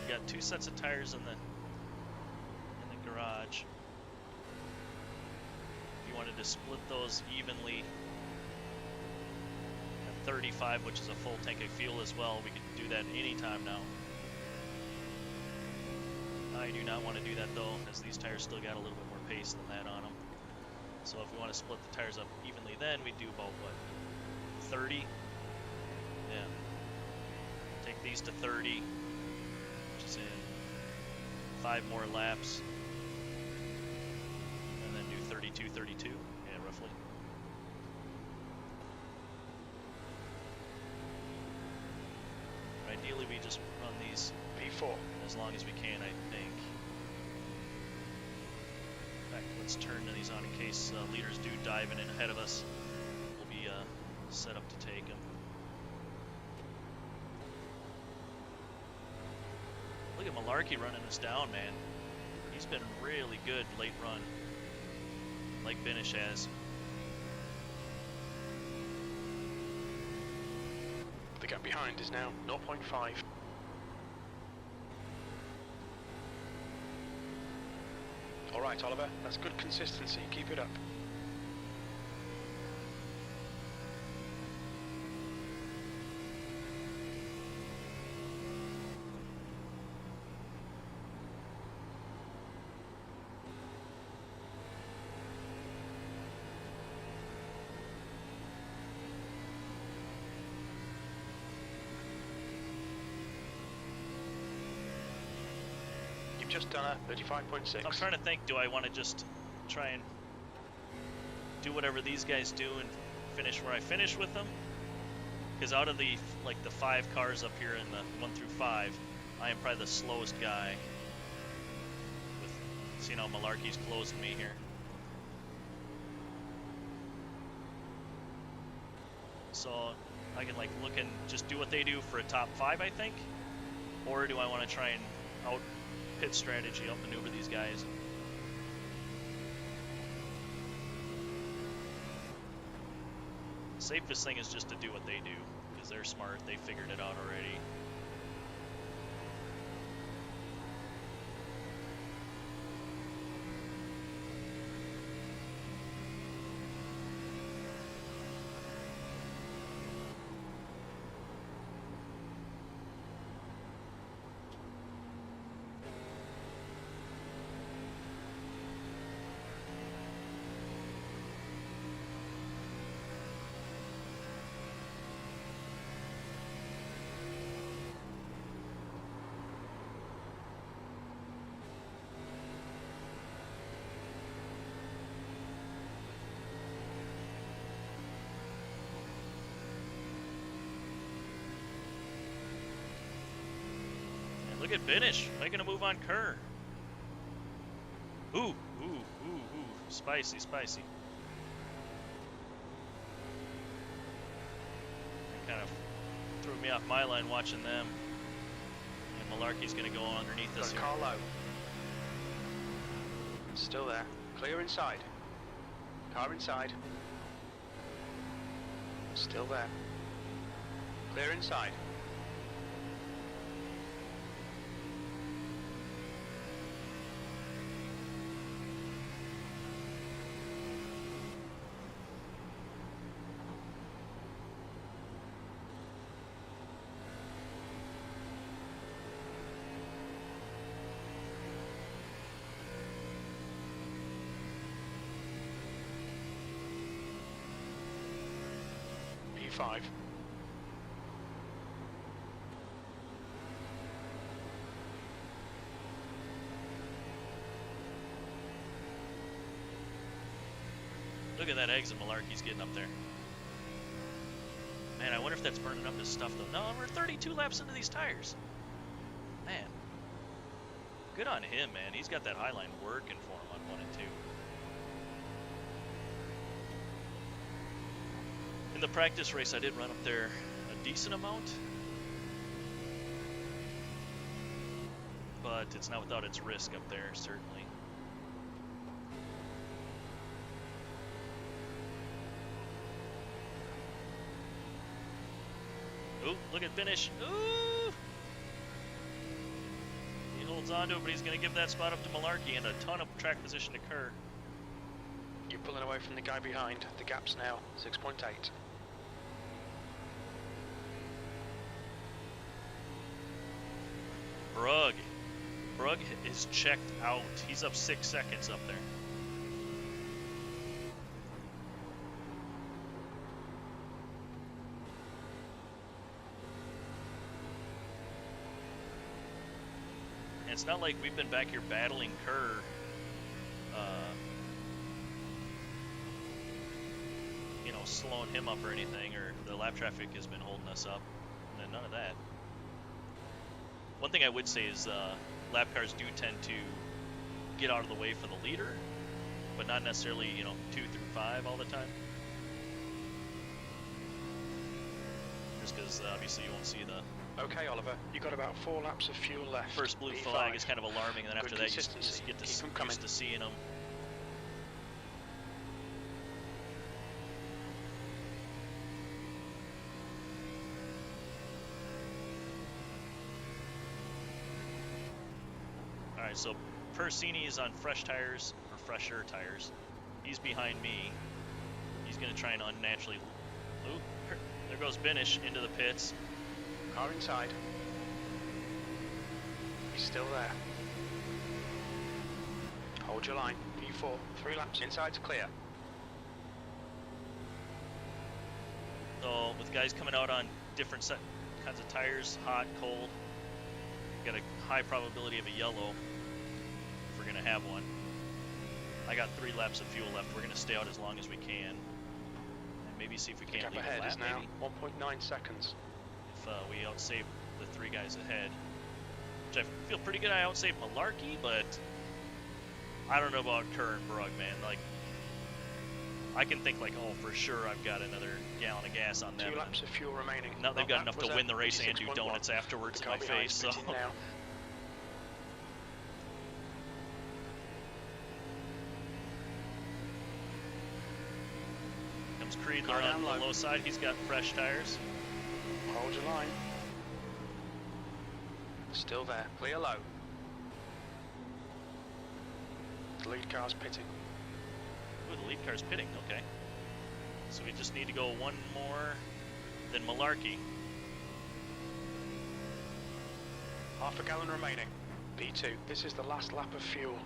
A: Got 2 sets of tires in the garage. If you wanted to split those evenly at 35, which is a full tank of fuel as well, we could do that anytime now. I do not want to do that though, as these tires still got a little bit more pace than that on them. So if we want to split the tires up evenly, then we do about what, 30? Yeah. Take these to 30. In 5 more laps, and then do 32, 32, yeah, roughly. Ideally, we just run these
B: P4
A: as long as we can, I think. In fact, let's turn these on in case leaders do dive in ahead of us. We'll be set up to take them. Look at Malarkey running us down, man. He's been really good late run, like Binish has.
B: The gap behind is now 0.5. All right, Oliver, that's good consistency. Keep it up. You've just done a 35.6.
A: I'm trying to think, do I want to just try and do whatever these guys do and finish where I finish with them? Because out of the 5 cars up here in the 1 through 5, I am probably the slowest guy. With seeing how Malarkey's closing me here. So I can look and just do what they do for a top 5, I think. Or do I want to try and out pit strategy, outmaneuver these guys? Safest thing is just to do what they do, because they're smart, they figured it out already. Look at Binish making a move on Kerr. Ooh, spicy, spicy. That kind of threw me off my line watching them. And Malarkey's going to go underneath us here.
B: Car low. Still there. Clear inside. Car inside. Still there. Clear inside. P5.
A: Look at that exit Malarkey's getting up there. Man, I wonder if that's burning up his stuff though. No, we're 32 laps into these tires. Man. Good on him, man. He's got that high line working for him on 1 and 2. In the practice race, I did run up there a decent amount. But it's not without its risk up there, certainly. Ooh, look at finish. Ooh! He holds on to it, but he's going to give that spot up to Malarkey and a ton of track position to Kerr.
B: You're pulling away from the guy behind. The gap's now 6.8.
A: Brugg is checked out. He's up 6 seconds up there. And it's not like we've been back here battling Kerr. You know, slowing him up or anything, or the lap traffic has been holding us up. And none of that. One thing I would say is lap cars do tend to get out of the way for the leader, but not necessarily, 2 through 5 all the time. Just because obviously you won't see the...
B: Okay, Oliver, you got about 4 laps of fuel left.
A: First blue
B: P5.
A: flag is kind of alarming, and then after
B: Good
A: that you
B: consistency.
A: get
B: Keep 'em coming.
A: used to seeing them. Alright, so Persini is on fresh tires, or fresher tires. He's behind me. He's going to try and unnaturally... Ooh, there goes Binish into the pits.
B: Car inside. He's still there. Hold your line. P4. 3 laps. Inside's clear.
A: So, with guys coming out on different kinds of tires, hot, cold, got a high probability of a yellow. we're going to have one. I got 3 laps of fuel left. We're going to stay out as long as we can. And maybe see if we
B: The
A: can't
B: gap
A: leave
B: ahead
A: a lap,
B: is now
A: maybe?
B: 1.9 seconds.
A: If we outsave the 3 guys ahead. Which I feel pretty good I outsaved Malarkey, but I don't know about Kerr and Brugg, man. Like, I can think like, oh, for sure I've got another gallon of gas on them.
B: 2 laps of fuel remaining.
A: Now they've got
B: That
A: enough
B: was
A: to win the race and do
B: 86.1.
A: donuts afterwards
B: The
A: in my
B: car behind
A: face,
B: is
A: so.
B: pitting now.
A: Comes Creedler
B: Car down
A: on the
B: low.
A: low side. He's got fresh tires.
B: Hold your line. Still there. Clear low. The lead car's pitting.
A: Ooh, the lead car's pitting. Okay. So we just need to go one more than Malarkey.
B: Half a gallon remaining. P2. This is the last lap of fuel.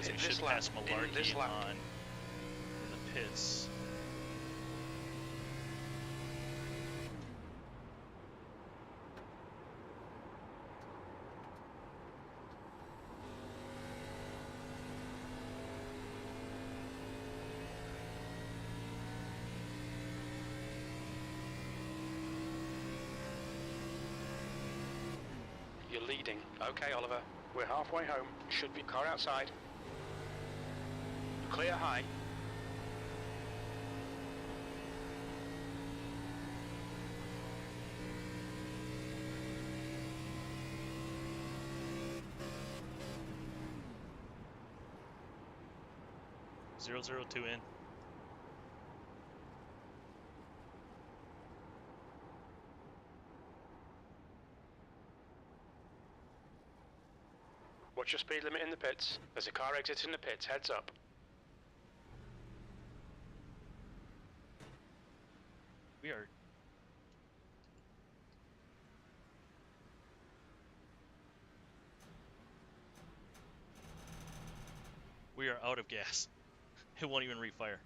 A: So we
B: In
A: should
B: this lap,
A: pass
B: in this
A: Malarkey
B: lap.
A: on in the pits.
B: You're leading. Okay, Oliver. We're halfway home. Should be car outside. Clear high.
A: Zero 002 in.
B: Watch your speed limit in the pits. There's a car exiting the pits. Heads up.
A: We are. We are out of gas. It won't even refire.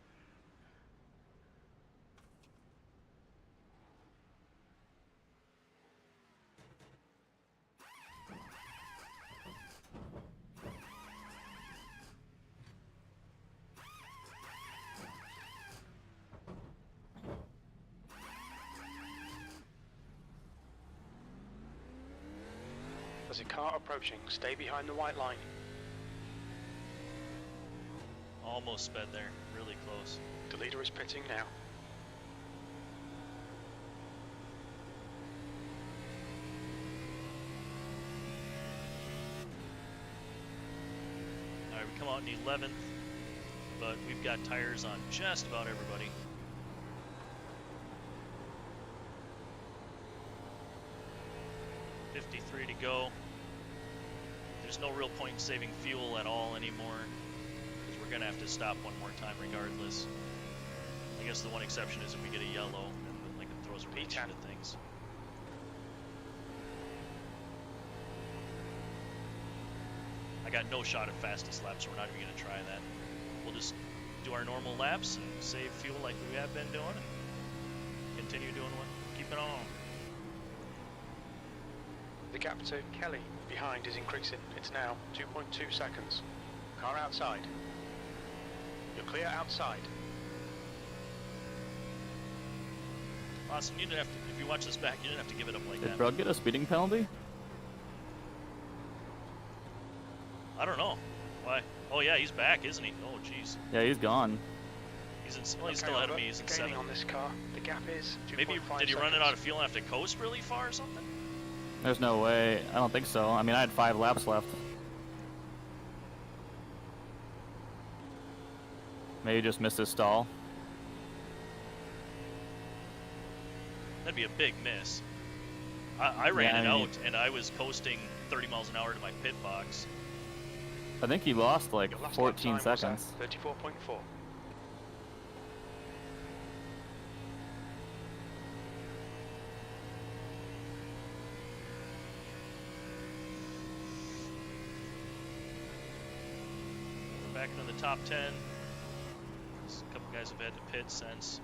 B: There's a car approaching. Stay behind the white line.
A: Almost sped there. Really close.
B: The leader is pitting now.
A: Alright, we come out in 11th, but we've got tires on just about everybody. .53 to go. There's no real point in saving fuel at all anymore, because we're going to have to stop one more time regardless. I guess the one exception is if we get a yellow, and then Lincoln throws a reach into things. I got no shot at fastest lap, so we're not even going to try that. We'll just do our normal laps and save fuel like we have been doing, and continue doing what, keep it on.
B: The gap to Kelly behind is increasing. It's now 2.2 seconds. Car outside. You're clear outside.
A: Awesome. You didn't have to, if you watch this back, you didn't have to give it up like
D: Did
A: that.
D: Brugg get a speeding penalty?
A: I don't know. Why? Oh yeah, he's back, isn't he? Oh jeez.
D: Yeah, he's gone.
A: He's in. Well, he's
B: Okay,
A: still ahead of
B: Oliver,
A: me. He's in
B: gaining
A: 7th.
B: on this car. The gap is 2.5
A: Maybe did he run it out of fuel and have to coast really far or something?
D: There's no way. I don't think so. I mean, I had 5 laps left. Maybe just missed his stall.
A: That'd be a big miss. I ran
D: Yeah,
A: it
D: I mean,
A: out and I was coasting 30 miles an hour to my pit box.
D: I think he lost like
B: Your last lap
D: 14
B: time was
D: seconds.
B: 34.4.
A: We're back into the top 10. There's a couple guys have had to pit since.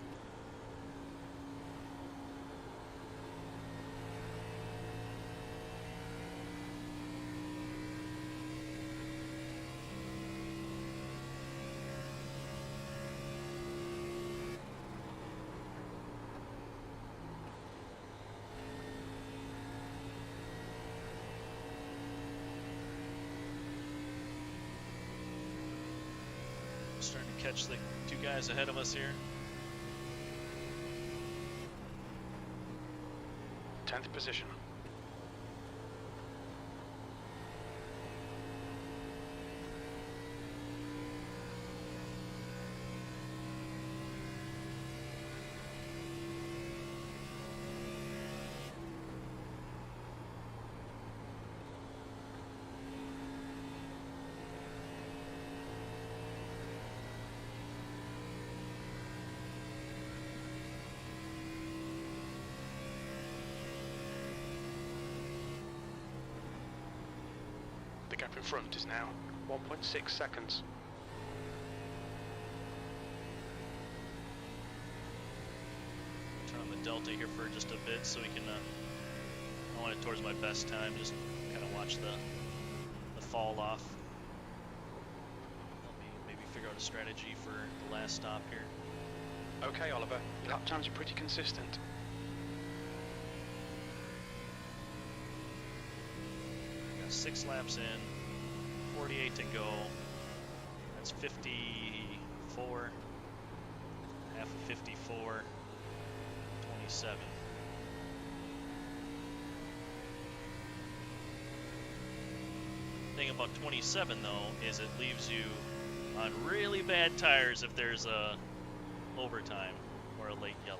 A: catch the two guys ahead of us here.
B: 10th position. The gap in front is now 1.6 seconds.
A: Turn on the delta here for just a bit so we can, I want it towards my best time, just kind of watch the fall off. Let me maybe figure out a strategy for the last stop here.
B: Okay, Oliver, your lap times are pretty consistent.
A: Got 6 laps in, 48 to go. That's 54, half of 54, 27. Thing about 27 though is it leaves you on really bad tires if there's a overtime or a late yellow.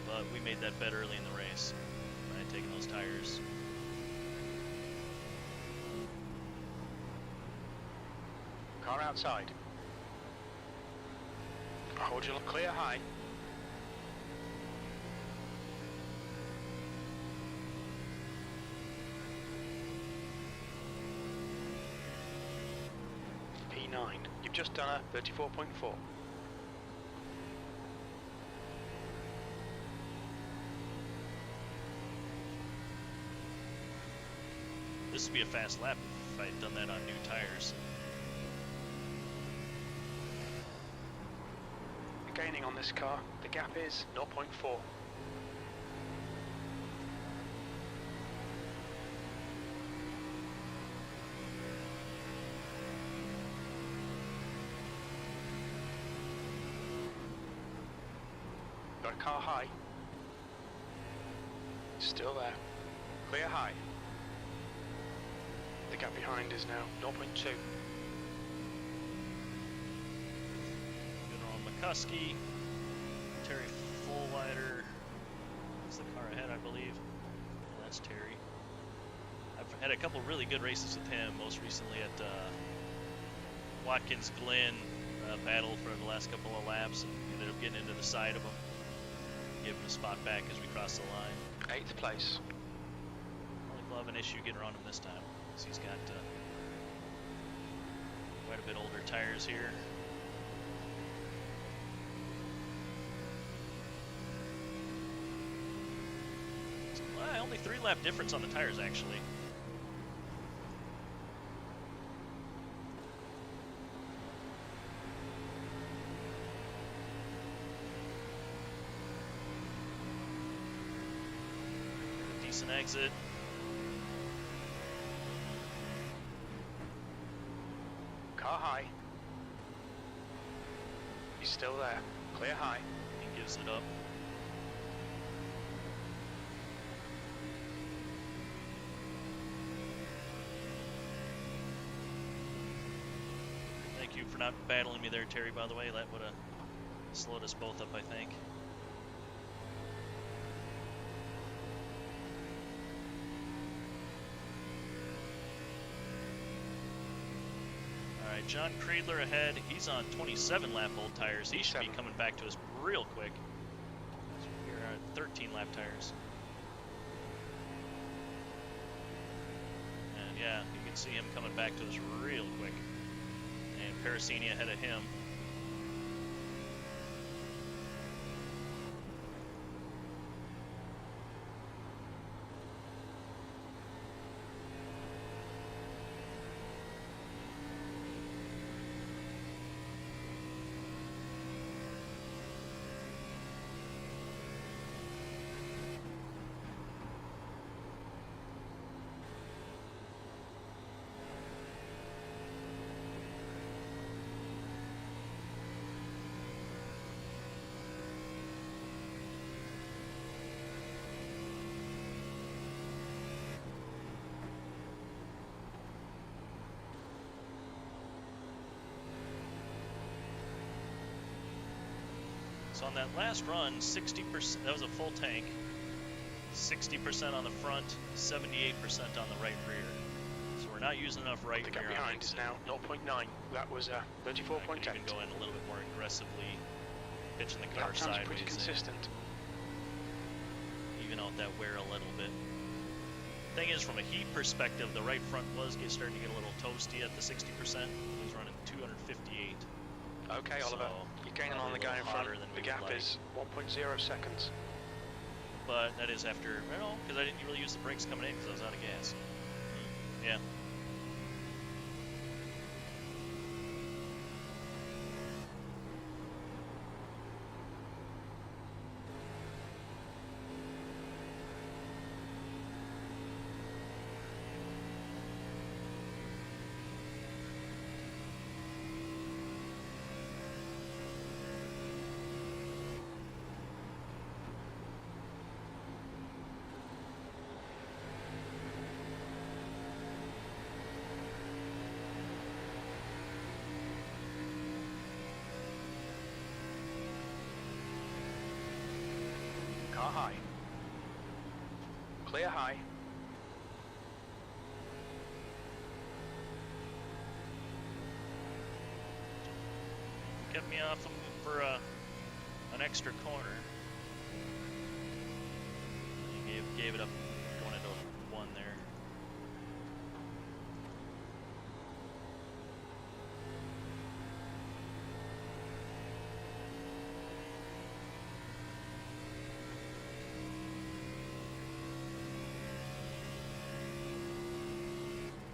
A: But we made that bet early in the race by taking those tires.
B: Car outside. Hold your clear high. P9. You've just done a 34.4.
A: This would be a fast lap if I had done that on new tires.
B: Gaining on this car, the gap is 0.4. Got a car high. Still there. Clear high. The gap behind is now 0.2.
A: McCuskey, Terry Fullwider is the car ahead, I believe. Yeah, that's Terry. I've had a couple really good races with him, most recently at Watkins Glen battle for the last couple of laps, and ended up getting into the side of him, give him a spot back as we cross the line.
B: 8th place.
A: Only will have an issue getting around him this time, because he's got quite a bit older tires here. Only 3-lap difference on the tires, actually. A decent exit.
B: Car high. He's still there. Clear high.
A: He gives it up. Thank you for not battling me there, Terry, by the way. That would have slowed us both up, I think. Alright, John Creedler ahead. He's on 27-lap old tires. He should be coming back to us real quick. We're on 13-lap tires. And yeah, you can see him coming back to us real quick. And Parasini ahead of him. So on that last run, 60%, that was a full tank, 60% on the front, 78% on the right rear. So we're not using enough right
B: The
A: rear
B: gap
A: on
B: behind is
A: exit.
B: now 0.9. That was
A: I could
B: 34.8.
A: even go in a little bit more aggressively, pitching the car
B: Lap time's
A: sideways
B: pretty
A: in,
B: consistent.
A: even out that wear a little bit. Thing is, from a heat perspective, the right front was starting to get a little toasty at the 60%. It was running 258.
B: Okay, Oliver,
A: So,
B: you're gaining on
A: probably
B: the
A: a
B: guy in
A: little
B: front.
A: hotter than
B: The
A: we
B: gap
A: would like.
B: is 1.0 seconds.
A: But that is after, I don't know, because I didn't really use the brakes coming in because I was out of gas. Yeah.
B: Car high. Clear high.
A: Kept me off him for an extra corner. He gave it up going into one there.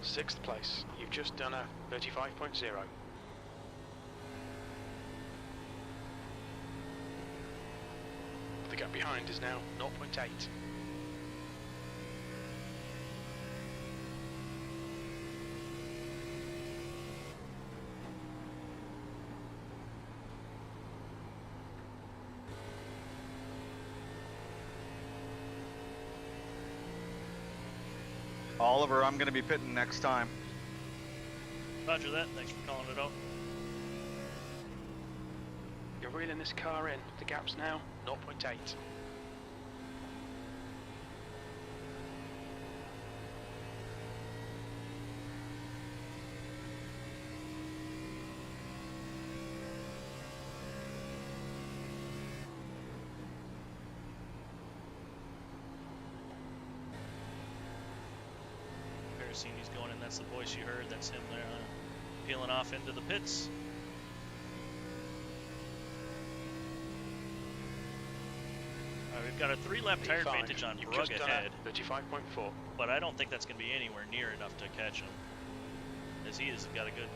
B: Sixth place. You've just done a 35.0. The gap behind is now 0.8.
C: Oliver, I'm going to be pitting next time.
A: Roger that. Thanks for calling it out.
B: You're reeling this car in. The gap's now 0.8.
A: He's going in. That's the voice you heard. That's him there, peeling off into the pits. We've got a 3-lap tire advantage on Brugg ahead,
B: 35.4.
A: but I don't think that's going to be anywhere near enough to catch him, as he has got a good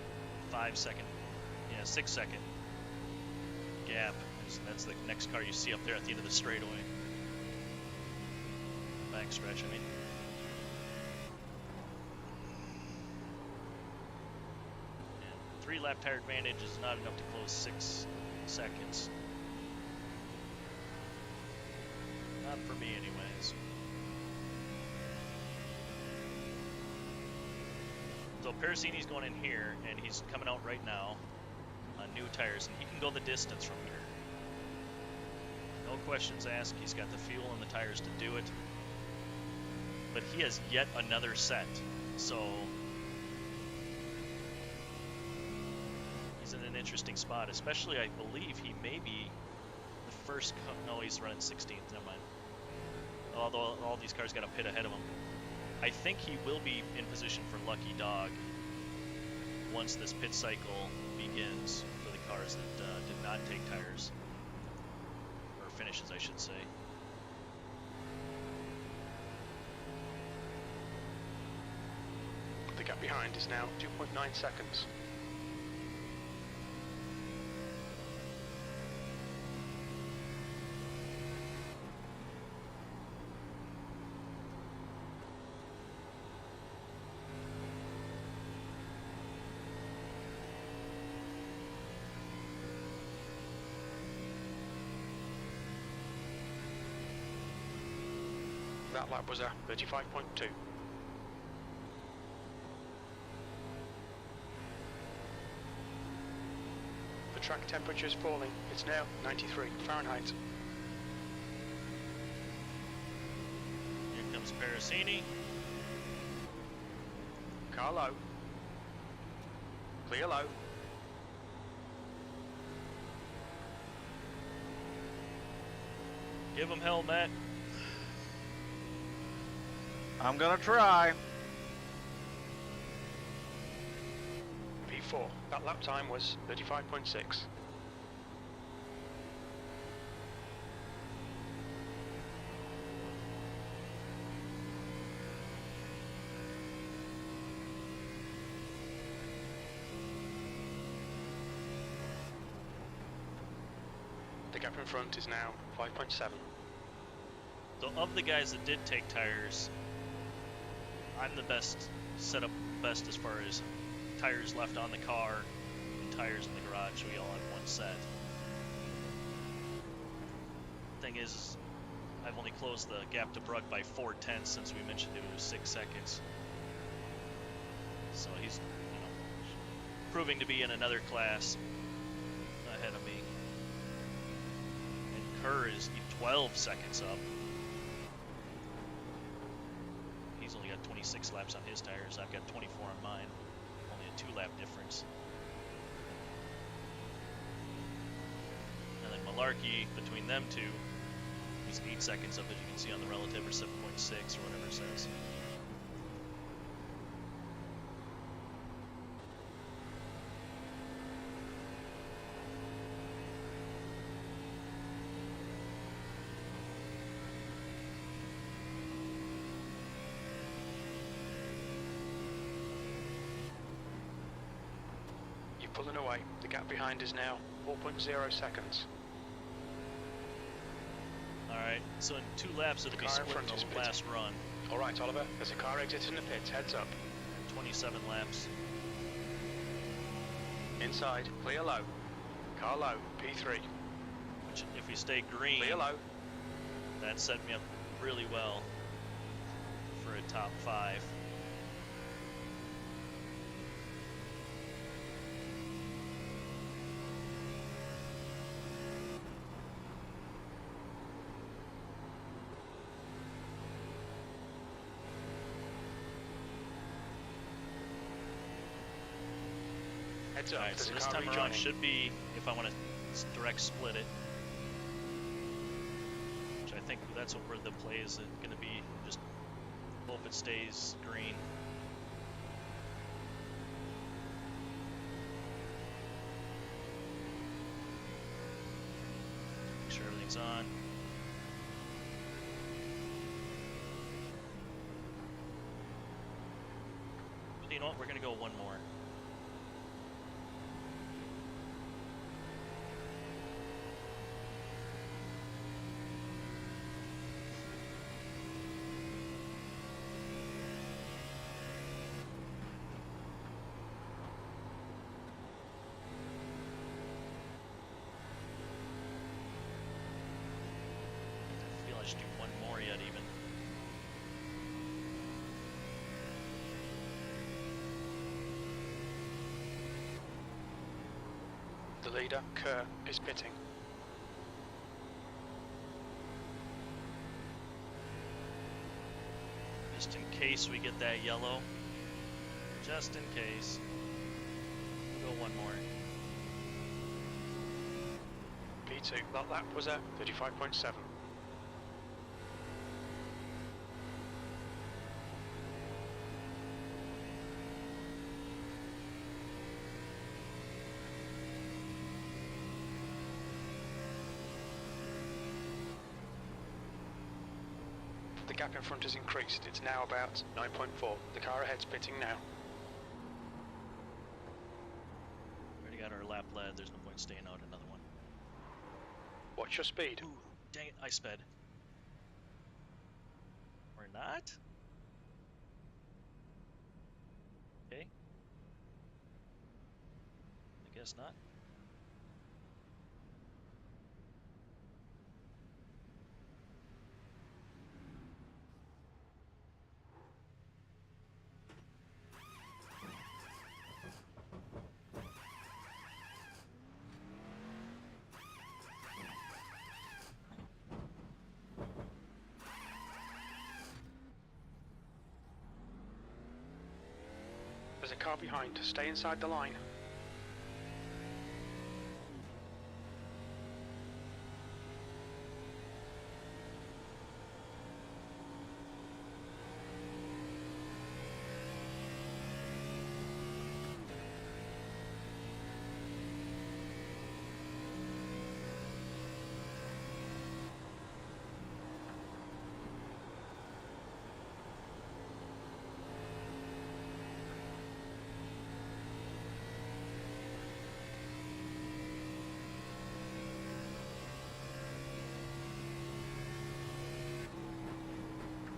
A: 6-second gap. That's the next car you see up there at the end of the straightaway. Backstretch, I mean. And 3-lap tire advantage is not enough to close 6 seconds. Not for me, anyways. So Pericini's going in here, and he's coming out right now on new tires, and he can go the distance from here. No questions asked. He's got the fuel and the tires to do it. But he has yet another set, so he's in an interesting spot. Especially, I believe he may be the first. No, he's running 16th. Never mind. Although all these cars got a pit ahead of him. I think he will be in position for Lucky Dog once this pit cycle begins for the cars that did not take tires, or finishes, I should say.
B: The gap behind is now 2.9 seconds. That lap was a 35.2. The Track temperature is falling. It's now 93 Fahrenheit.
A: Here comes Parasini.
B: Car low. Clear low.
A: Give him hell, Matt.
C: I'm gonna try.
B: P4. That lap time was 35.6. The gap in front is now 5.7.
A: So of the guys that did take tires, I'm the best, set up best as far as tires left on the car and tires in the garage. We all have one set. Thing is, I've only closed the gap to Brugg by 4/10 since we mentioned it was 6 seconds. So he's, proving to be in another class ahead of me. And Kerr is 12 seconds up. He's only got 26 laps on his tires. I've got 24 on mine. Only a 2-lap difference. And then Malarkey, between them two, he's 8 seconds up, as you can see on the relative, or 7.6 or whatever it says.
B: Pulling away. The gap behind is now 4.0 seconds.
A: Alright, so in 2 laps it'll be
B: car in
A: split
B: front is
A: in the
B: pitting.
A: last run.
B: Alright, Oliver, there's a car exiting the pits. Heads up.
A: 27 laps.
B: Inside. Clear low. Car low. P3.
A: Which, if we stay green,
B: Clear low.
A: that set me up really well for a top 5.
B: Heads up.
A: Alright,
B: There's
A: so
B: a
A: this
B: car
A: time around
B: rejoining.
A: should be, if I want to direct split it, which I think that's what where the play is going to be, just hope it stays green. Make sure everything's on. So you know what, we're going to go one more. I should do one more yet even.
B: The leader, Kerr, is pitting.
A: Just in case we get that yellow. Just in case. We'll go one more.
B: P2. That lap was at 35.7. The gap in front has increased. It's now about 9.4. The car ahead's pitting now.
A: Already got our lap led. There's no point staying out another one.
B: Watch your speed.
A: Ooh, dang it, I sped. Or not? Okay. I guess not.
B: car behind. Stay inside the line.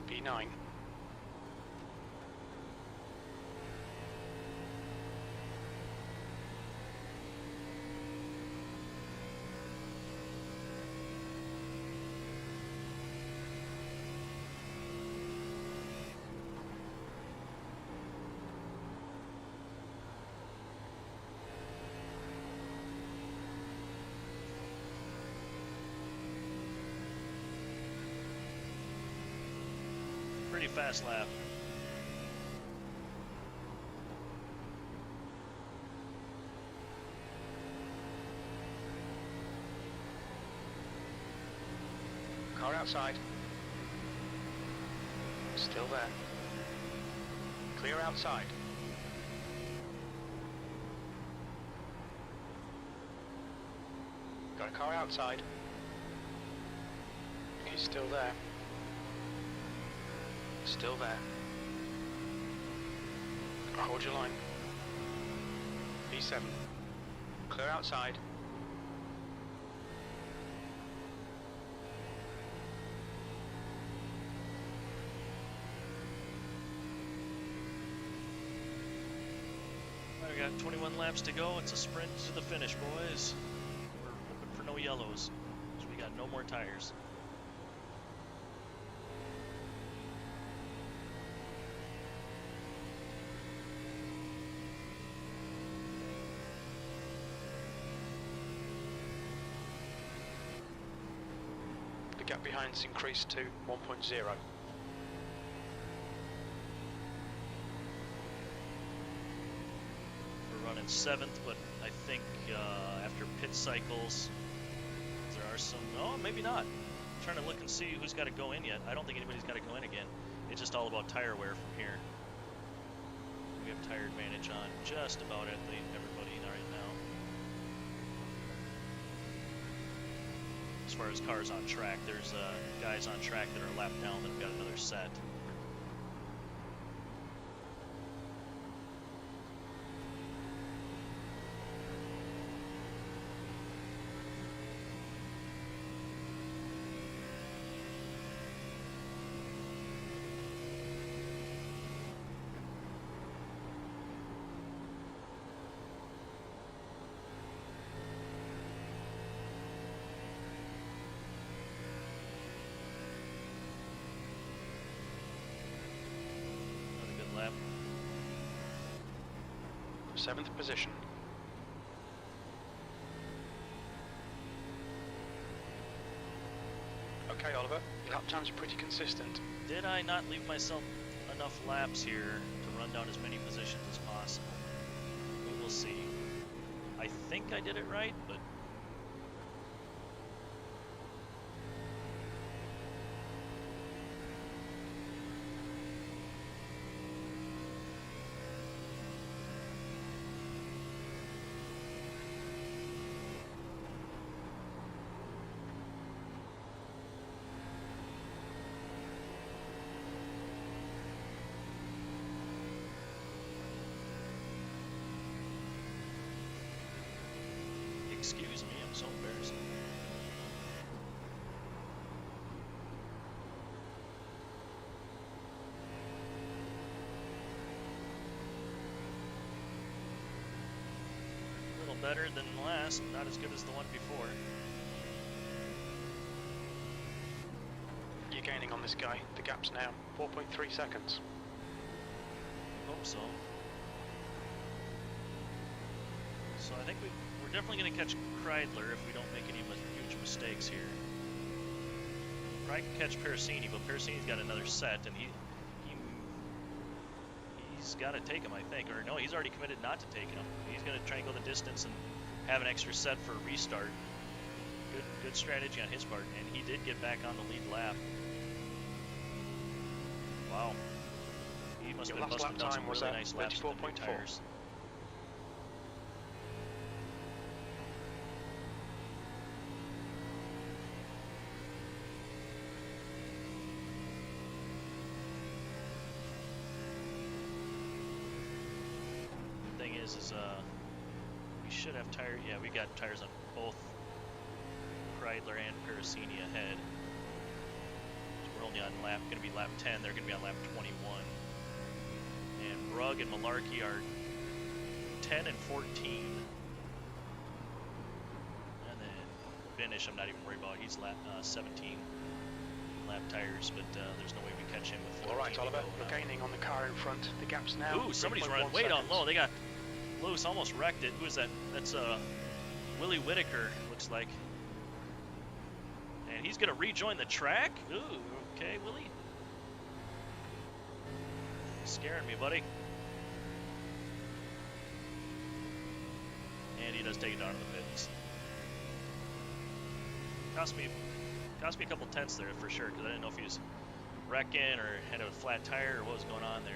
B: B9.
A: Pretty fast lap.
B: Car outside. Still there. Clear outside. Got a car outside. He's still there. Still there. Hold your line. B7. Clear outside.
A: We got 21 laps to go. It's a sprint to the finish, boys. We're hoping for no yellows, so we got no more tires.
B: The gap behind's increased to 1.0.
A: We're running 7th, but I think after pit cycles, there are some. Oh, maybe not. I'm trying to look and see who's got to go in yet. I don't think anybody's got to go in again. It's just all about tire wear from here. We have tire advantage on just about everybody right now. As far as cars on track, there's guys on track that are lapped down that have got another set. Lap.
B: 7th position. Okay, Oliver, your lap times are pretty consistent.
A: Did I not leave myself enough laps here to run down as many positions as possible? We will see. I think I did it right, but excuse me, I'm so embarrassed. A little better than last, not as good as the one before.
B: You're gaining on this guy. The gap's now 4.3 seconds.
A: Hope so. So I think we're definitely going to catch Kreidler if we don't make any huge mistakes here. Probably can catch Pericini, but Pericini's got another set, and he's he's got to take him, I think. Or no, he's already committed not to taking him. He's going to try and go the distance and have an extra set for a restart. Good strategy on his part, and he did get back on the lead lap. Wow. He must have been busting down some really nice laps with the new tires. Thing is we should have tires. Yeah, we got tires on both Kreidler and Pericini ahead. So we're only on lap, going to be lap 10. They're going to be on lap 21. And Rugg and Malarkey are 10 and 14. And then Finish, I'm not even worried about. He's lap 17 lap tires, but there's no way we catch him with 14.
B: All right, Oliver, you're gaining on the car in front. The gap's now.
A: Ooh, somebody's running way down low. They got loose, almost wrecked it. Who is that? That's Willie Whitaker, looks like. And he's going to rejoin the track. Ooh, okay, Willie. Scaring me, buddy. And he does take it down to the pits. Cost me a couple tenths there for sure, because I didn't know if he was wrecking or had a flat tire or what was going on there.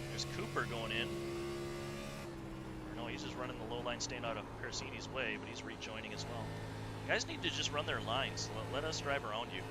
A: There's Cooper going in. Or no, he's just running the low line, staying out of Pericini's way, but he's rejoining as well. Guys need to just run their lines. Let us drive around you.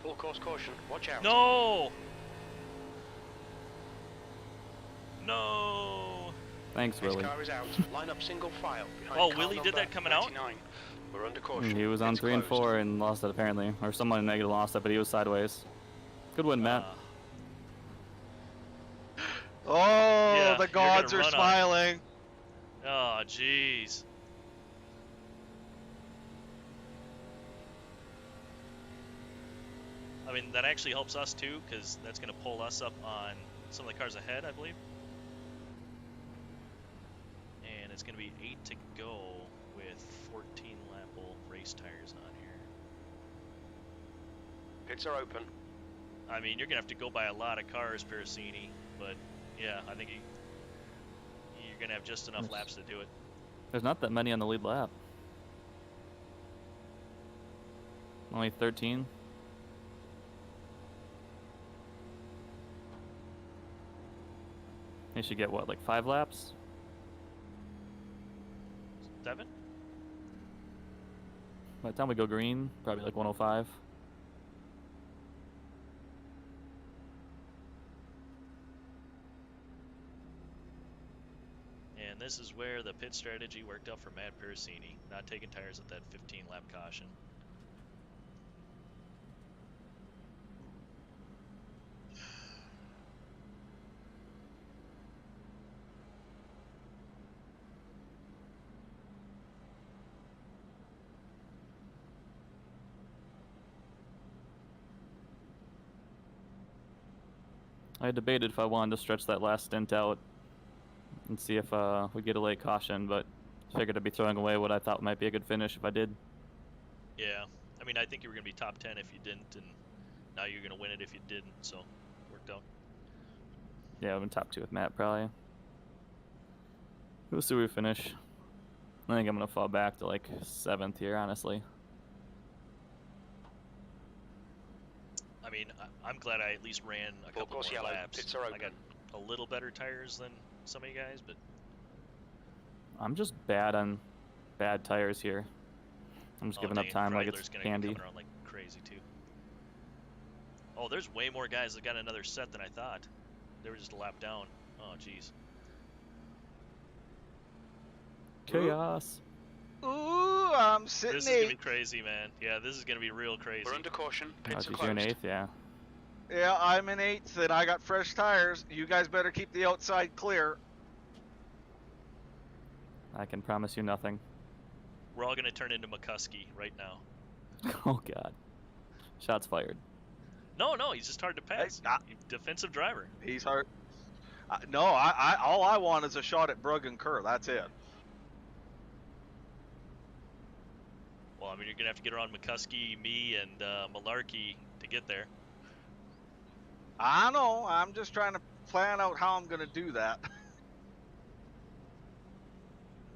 B: Full course caution, watch out.
A: No! No!
D: Thanks,
B: His
D: Willie.
B: car is out. Line up single file behind
A: Oh,
B: car
A: Willie did
B: number
A: that coming out?
B: 99. We're under caution.
D: He was on
B: It's
D: 3 and
B: closed.
D: 4 and lost it apparently, or someone negative lost it, but he was sideways. Good win, Matt.
C: Oh,
A: Yeah,
C: the
A: you're
C: gods
A: gonna
C: are
A: run on-
C: smiling.
A: Oh, jeez. I mean, that actually helps us too, because that's going to pull us up on some of the cars ahead, I believe. And it's going to be 8 to go with 14 lap-old race tires on here.
B: Pits are open.
A: I mean, you're going to have to go by a lot of cars, Pericini, but yeah, I think you're going to have just enough laps to do it.
D: There's not that many on the lead lap. Only 13. They should get, what, like 5 laps?
A: 7?
D: By the time we go green, probably like 105.
A: And this is where the pit strategy worked out for Matt Pericini, not taking tires at that 15-lap caution.
D: I debated if I wanted to stretch that last stint out and see if we get a late caution, but figured I'd be throwing away what I thought might be a good finish if I did.
A: Yeah, I mean, I think you were going to be top 10 if you didn't, and now you're going to win it if you didn't, so worked out.
D: Yeah, I've been top 2 with Matt, probably. We'll see where we finish. I think I'm going to fall back to like 7th here, honestly.
A: I mean, I'm glad I at least ran a
B: Full
A: couple
B: course
A: more
B: yellow.
A: laps.
B: Pits are
A: I
B: open.
A: got a little better tires than some of you guys, but
D: I'm just bad on bad tires here. I'm just giving up time like it's
A: gonna
D: candy.
A: Be coming around like crazy too. Oh, there's way more guys that got another set than I thought. They were just a lap down. Oh, jeez.
D: Chaos.
C: Ooh, I'm sitting
A: This is gonna be
C: 8th.
A: crazy, man. Yeah, this is gonna be real crazy.
B: We're under caution.
D: Oh,
B: Pits are
D: geez, you're in
B: closed.
D: 8th, yeah.
C: Yeah, I'm in 8th, and I got fresh tires. You guys better keep the outside clear.
D: I can promise you nothing.
A: We're all gonna turn into McCuskey right now.
D: Oh god. Shots fired.
A: No, he's just hard to pass. Defensive driver.
C: He's hard. No, all I want is a shot at Brugg and Kerr. That's it.
A: Well, I mean, you're gonna have to get around McCuskey, me, and Malarkey to get there.
C: I know. I'm just trying to plan out how I'm gonna do that.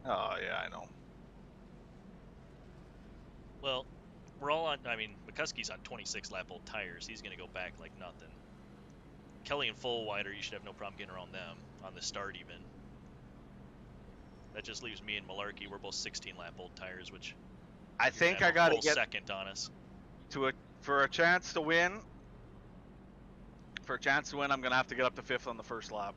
C: Oh yeah, I know.
A: Well, we're all on. I mean, McCuskey's on 26 lap old tires. He's gonna go back like nothing. Kelly and Fullwider, you should have no problem getting around them on the start even. That just leaves me and Malarkey. We're both 16 lap old tires, which
C: I think I
A: have a
C: got to
A: full
C: get
A: second on us.
C: for a chance to win. For a chance to win, I'm gonna have to get up to 5th on the first lap.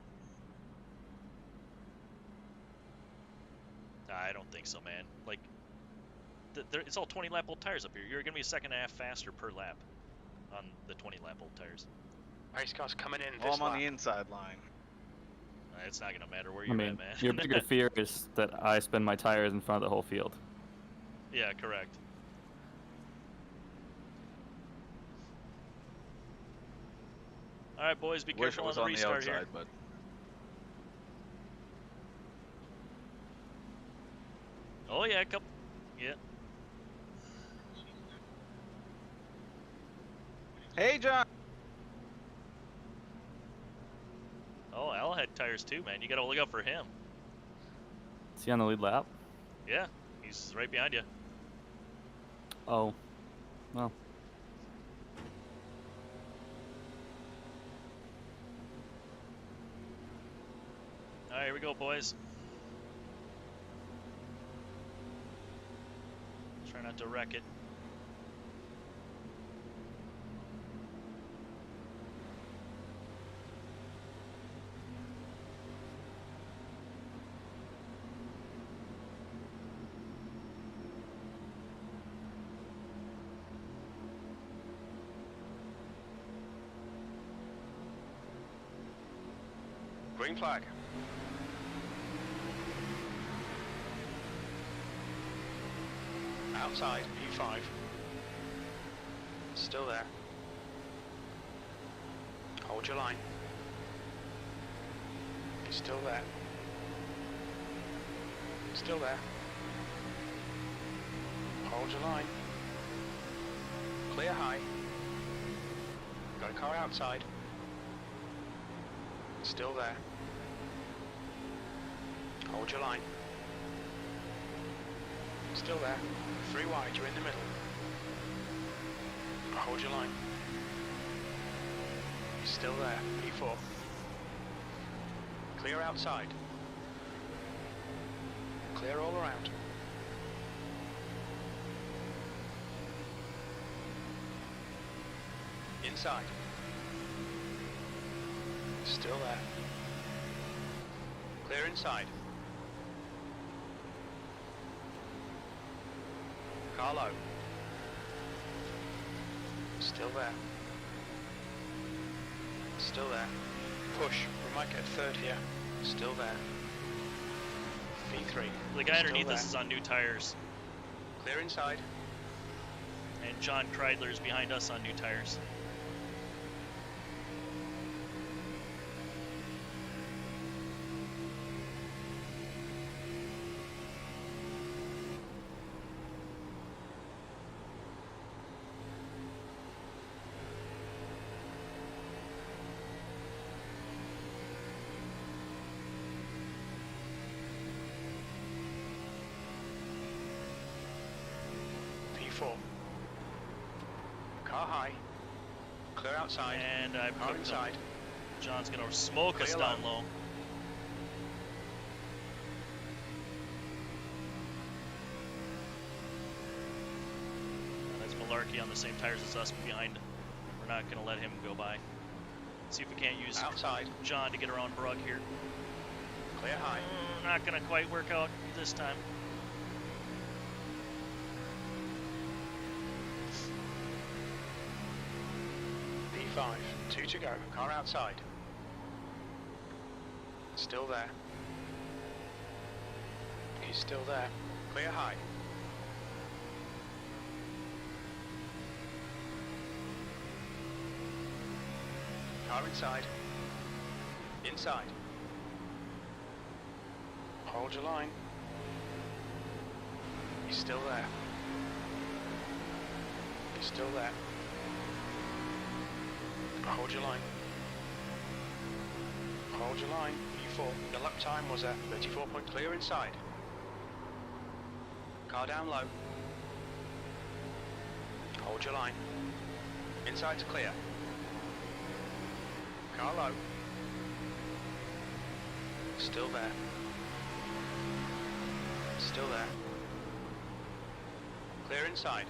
A: I don't think so, man. Like, it's all 20 lap old tires up here. You're gonna be a second and a half faster per lap on the 20 lap old tires.
B: Pace car's coming in
C: Oh,
B: this
C: I'm on
B: lap.
C: the inside line.
A: It's not gonna matter where
D: I
A: you're
D: mean,
A: at, man.
D: your bigger fear is that I spin my tires in front of the whole field.
A: Yeah, correct. All right, boys, be
C: Wish it
A: careful
C: was
A: on the
C: on the
A: restart
C: outside,
A: here.
C: but
A: Oh yeah, couple. Yeah.
C: hey, John.
A: Oh, Al had tires too, man. You gotta look out for him.
D: Is he on the lead lap?
A: Yeah, he's right behind you.
D: Oh. Well.
A: All right, here we go, boys. Try not to wreck it.
B: Green flag. Outside, P5. Still there. Hold your line. Still there. Still there. Hold your line. Clear high. Got a car outside. Still there. Hold your line. Still there. 3 wide, you're in the middle. Hold your line. Still there. P4. Clear outside. Clear all around. Inside. Still there. Clear inside. Car low. Still there. Still there. Push. We might get third here. Still there. V3.
A: The guy
B: Still
A: underneath us
B: there.
A: is on new tires,
B: Clear inside.
A: and John Kreidler is behind us on new tires.
B: P4. Car high. Clear outside.
A: And I
B: Car
A: put
B: inside.
A: John's gonna smoke us
B: Clear
A: down low. Malarkey on the same tires as us behind. We're not going to let him go by. See if we can't use
B: Outside.
A: John to get around Brugg here.
B: Clear high.
A: Not going to quite work out this time.
B: P5, 2 to go. Car outside. Still there. He's still there. Clear high. Car inside. Inside. Hold your line. He's still there. He's still there. Hold your line. Hold your line. P4. The lap time was at 34 point clear inside. Car down low. Hold your line. Inside's clear. Car low. Still there. Still there. Clear inside.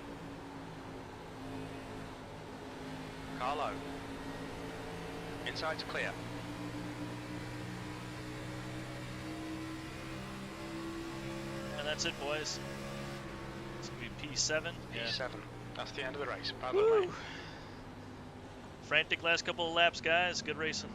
B: Car low. Inside's clear.
A: And that's it, boys. It's going to be P7.
B: P7. That's the end of the race. Bad luck, mate.
A: Frantic last couple of laps, guys. Good racing.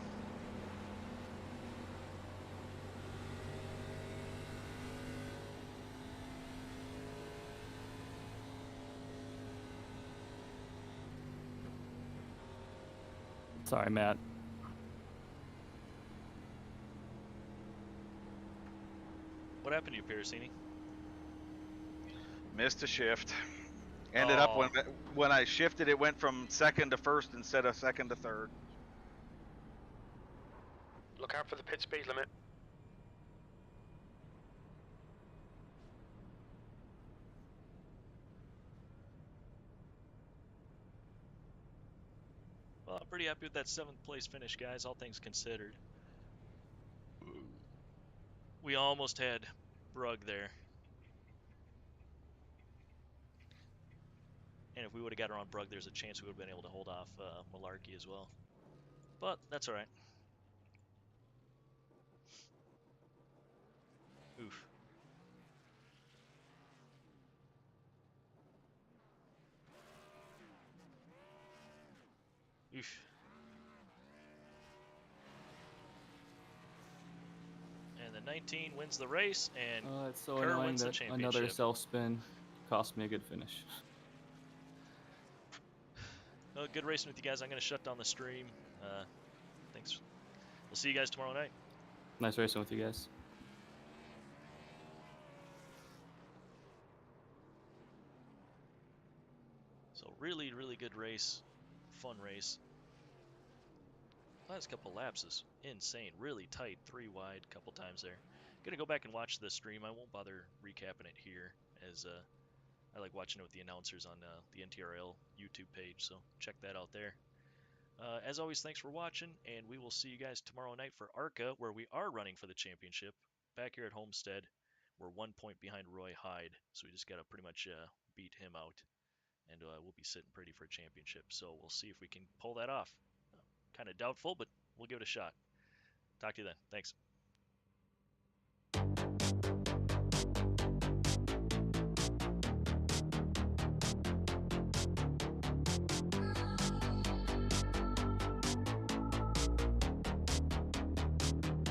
D: Sorry, Matt.
A: What happened to you, Piercini?
C: Missed a shift. Ended up when I shifted, it went from second to first instead of second to third.
B: Look out for the pit speed limit.
A: Well, I'm pretty happy with that 7th place finish, guys, all things considered. We almost had Brugg there. And if we would have got around Brugg, there's a chance we would have been able to hold off Malarkey as well. But that's all right. Oof. Oof. And the 19 wins the race, and
D: It's so
A: Kerr
D: annoying
A: wins the
D: that
A: championship.
D: another self-spin cost me a good finish.
A: Well, good racing with you guys. I'm going to shut down the stream. Thanks. We'll see you guys tomorrow night.
D: Nice racing with you guys.
A: So really, really good race. Fun race. Last couple laps is insane. Really tight. 3 wide a couple times there. Gonna go back and watch the stream. I won't bother recapping it here, as I like watching it with the announcers on the NTRL YouTube page, so check that out there. As always, thanks for watching, and we will see you guys tomorrow night for ARCA, where we are running for the championship. Back here at Homestead, we're 1 point behind Roy Hyde, so we just got to pretty much beat him out, and we'll be sitting pretty for a championship. So we'll see if we can pull that off. Kind of doubtful, but we'll give it a shot. Talk to you then. Thanks.